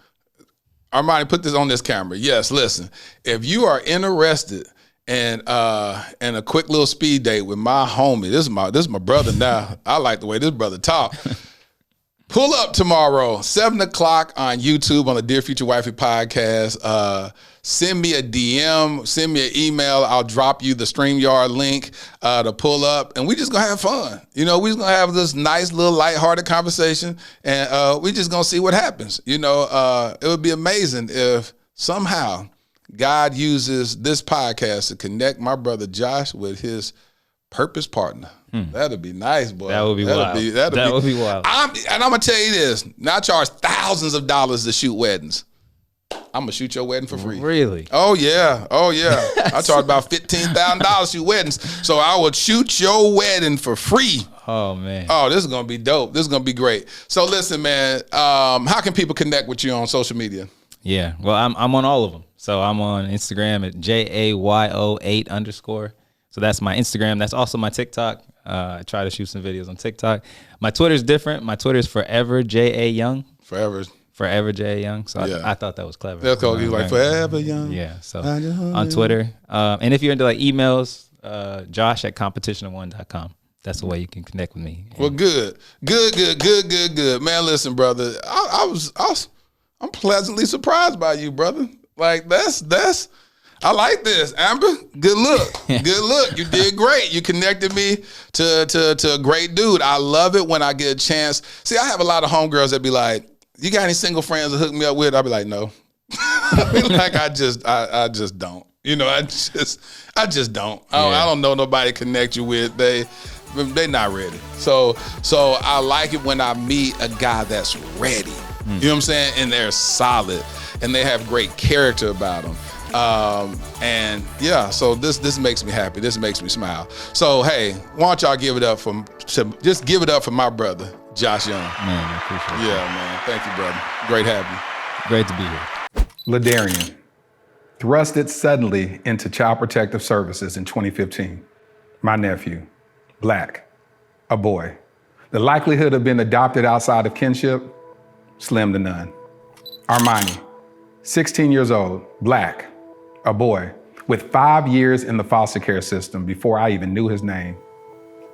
Armani, put this on this camera. Yes, listen. If you are interested in a quick little speed date with my homie, this is my brother now. I like the way this brother talk. Pull up tomorrow, 7 o'clock on YouTube on the Dear Future Wifey Podcast. Send me a DM, send me an email. I'll drop you the StreamYard link to pull up, and we just gonna have fun. You know, we just gonna have this nice little lighthearted conversation, and we just gonna see what happens. You know, it would be amazing if somehow God uses this podcast to connect my brother Josh with his purpose partner. That'd be nice, boy. That would be wild. That would be wild. I'm gonna tell you this. Now I charge thousands of dollars to shoot weddings. I'm gonna shoot your wedding for free. Really? Oh yeah. I charge about $15,000 to shoot weddings, so I would shoot your wedding for free. Oh man. Oh, this is gonna be dope. This is gonna be great. So listen, man. How can people connect with you on social media? Yeah. Well, I'm on all of them. So I'm on Instagram at JAYO8_. So that's my Instagram. That's also my TikTok. I try to shoot some videos on TikTok. My Twitter's different. My Twitter is Forever J.A. Young. Forever J.A. Young. So yeah. I thought that was clever. That's cool. He's like Forever Young. Yeah. So on Twitter. And if you're into like emails, josh@competitionof1.com. That's the way you can connect with me. Well, good. Man, listen, brother. I'm pleasantly surprised by you, brother. Like that's. I like this, Amber. Good look. Good look. You did great. You connected me to a great dude. I love it when I get a chance. See, I have a lot of homegirls that be like, you got any single friends to hook me up with? I'll be like, no. Like I just don't. You know, I just don't. I don't know nobody to connect you with. They not ready. So I like it when I meet a guy that's ready. You know what I'm saying? And they're solid and they have great character about them. And yeah, so this makes me happy. This makes me smile. So hey, why don't y'all give it up for my brother, Josh Young. Man, I appreciate it. Yeah, man. Thank you, brother. Great having you. Great to be here. Ladarian, thrusted suddenly into Child Protective Services in 2015. My nephew, Black, a boy. The likelihood of being adopted outside of kinship, slim to none. Armani, 16 years old, Black, a boy, with 5 years in the foster care system before I even knew his name.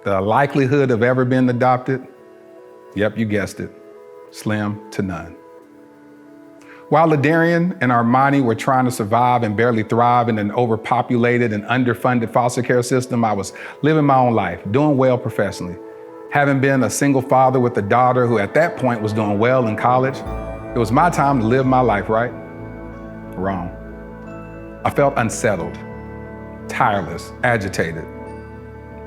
The likelihood of ever being adopted, yep, you guessed it, slim to none. While Ladarian and Armani were trying to survive and barely thrive in an overpopulated and underfunded foster care system, I was living my own life, doing well professionally. Having been a single father with a daughter who at that point was doing well in college, it was my time to live my life, right? Wrong. I felt unsettled, tireless, agitated.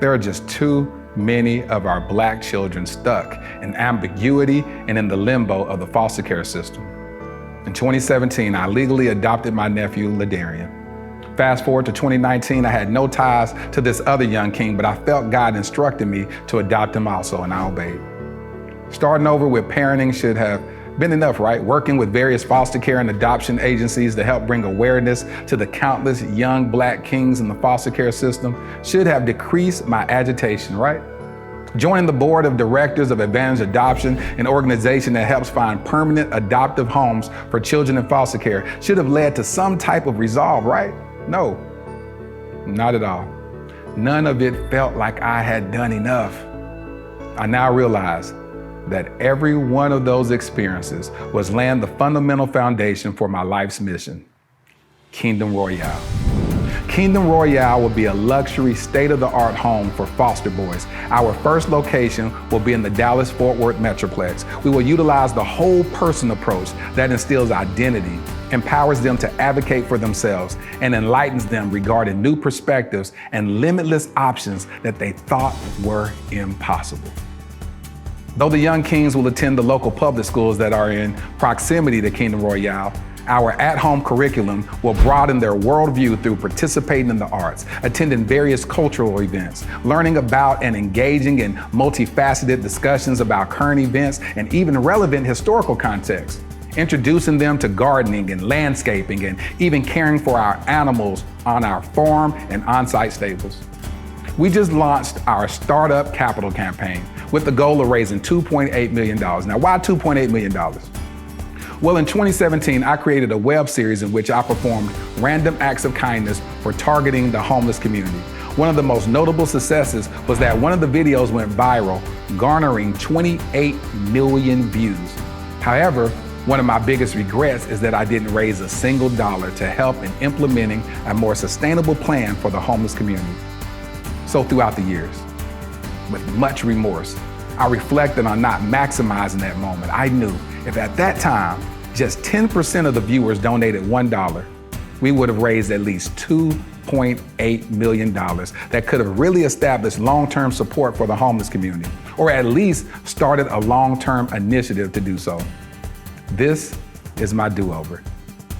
There are just too many of our Black children stuck in ambiguity and in the limbo of the foster care system. In 2017, I legally adopted my nephew, Ladarian. Fast forward to 2019, I had no ties to this other young king, but I felt God instructed me to adopt him also, and I obeyed. Starting over with parenting should have been enough, right? Working with various foster care and adoption agencies to help bring awareness to the countless young Black kings in the foster care system should have decreased my agitation, right? Joining the board of directors of Advantage Adoption, an organization that helps find permanent adoptive homes for children in foster care, should have led to some type of resolve, right? No, not at all. None of it felt like I had done enough. I now realize that every one of those experiences was laying the fundamental foundation for my life's mission, Kingdom Royale. Kingdom Royale will be a luxury, state-of-the-art home for foster boys. Our first location will be in the Dallas-Fort Worth Metroplex. We will utilize the whole person approach that instills identity, empowers them to advocate for themselves, and enlightens them regarding new perspectives and limitless options that they thought were impossible. Though the young kings will attend the local public schools that are in proximity to Kingdom Royale, our at-home curriculum will broaden their worldview through participating in the arts, attending various cultural events, learning about and engaging in multifaceted discussions about current events and even relevant historical context, introducing them to gardening and landscaping and even caring for our animals on our farm and on-site stables. We just launched our Startup Capital campaign with the goal of raising $2.8 million. Now, why $2.8 million? Well, in 2017, I created a web series in which I performed random acts of kindness for targeting the homeless community. One of the most notable successes was that one of the videos went viral, garnering 28 million views. However, one of my biggest regrets is that I didn't raise a single dollar to help in implementing a more sustainable plan for the homeless community. So throughout the years, with much remorse, I reflected on not maximizing that moment. I knew if at that time, just 10% of the viewers donated $1, we would have raised at least $2.8 million that could have really established long-term support for the homeless community, or at least started a long-term initiative to do so. This is my do-over.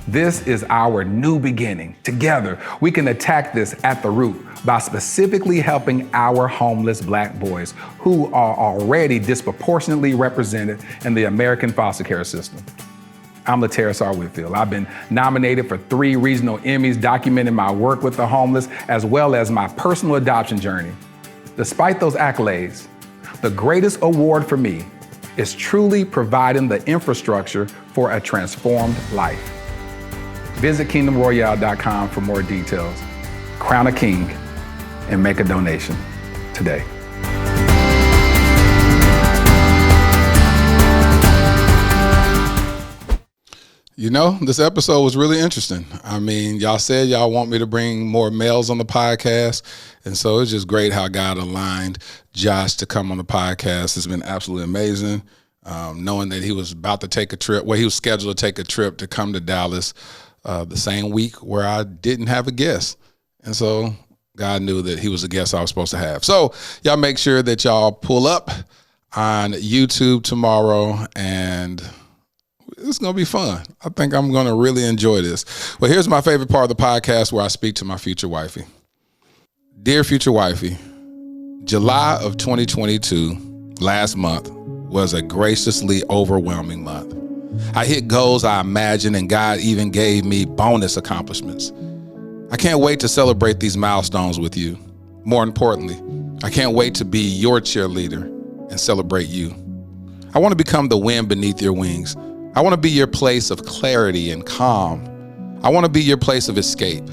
This is our new beginning. Together, we can attack this at the root by specifically helping our homeless Black boys who are already disproportionately represented in the American foster care system. I'm Laterras Whitfield. I've been nominated for 3 regional Emmys documenting my work with the homeless as well as my personal adoption journey. Despite those accolades, the greatest award for me is truly providing the infrastructure for a transformed life. Visit kingdomroyale.com for more details. Crown a king and make a donation today. You know, this episode was really interesting. I mean, y'all said y'all want me to bring more males on the podcast. And so it's just great how God aligned Josh to come on the podcast. It's been absolutely amazing. Knowing that he was about to take a trip, he was scheduled to take a trip to come to Dallas the same week where I didn't have a guest. And so God knew that he was the guest I was supposed to have. So y'all make sure that y'all pull up on YouTube tomorrow, and it's going to be fun. I think I'm going to really enjoy this. Well, here's my favorite part of the podcast where I speak to my future wifey. Dear Future Wifey, July of 2022, last month, was a graciously overwhelming month. I hit goals I imagined, and God even gave me bonus accomplishments. I can't wait to celebrate these milestones with you. More importantly, I can't wait to be your cheerleader and celebrate you. I want to become the wind beneath your wings. I want to be your place of clarity and calm. I want to be your place of escape.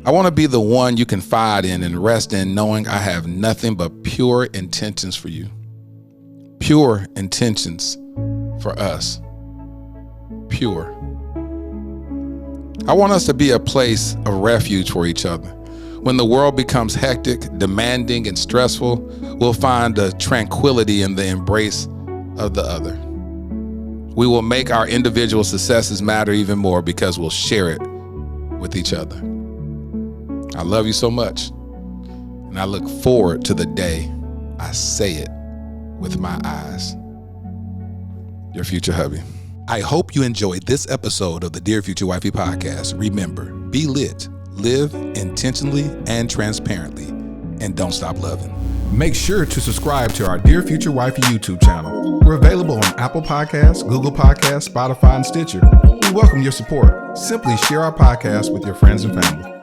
I want to be the one you confide in and rest in, knowing I have nothing but pure intentions for you. Pure intentions for us. Pure. I want us to be a place of refuge for each other. When the world becomes hectic, demanding, and stressful, we'll find the tranquility in the embrace of the other. We will make our individual successes matter even more because we'll share it with each other. I love you so much, and I look forward to the day I say it with my eyes. Your future hubby. I hope you enjoyed this episode of the Dear Future Wifey Podcast. Remember, be lit, live intentionally and transparently, and don't stop loving. Make sure to subscribe to our Dear Future Wifey YouTube channel. We're available on Apple Podcasts, Google Podcasts, Spotify, and Stitcher. We welcome your support. Simply share our podcast with your friends and family.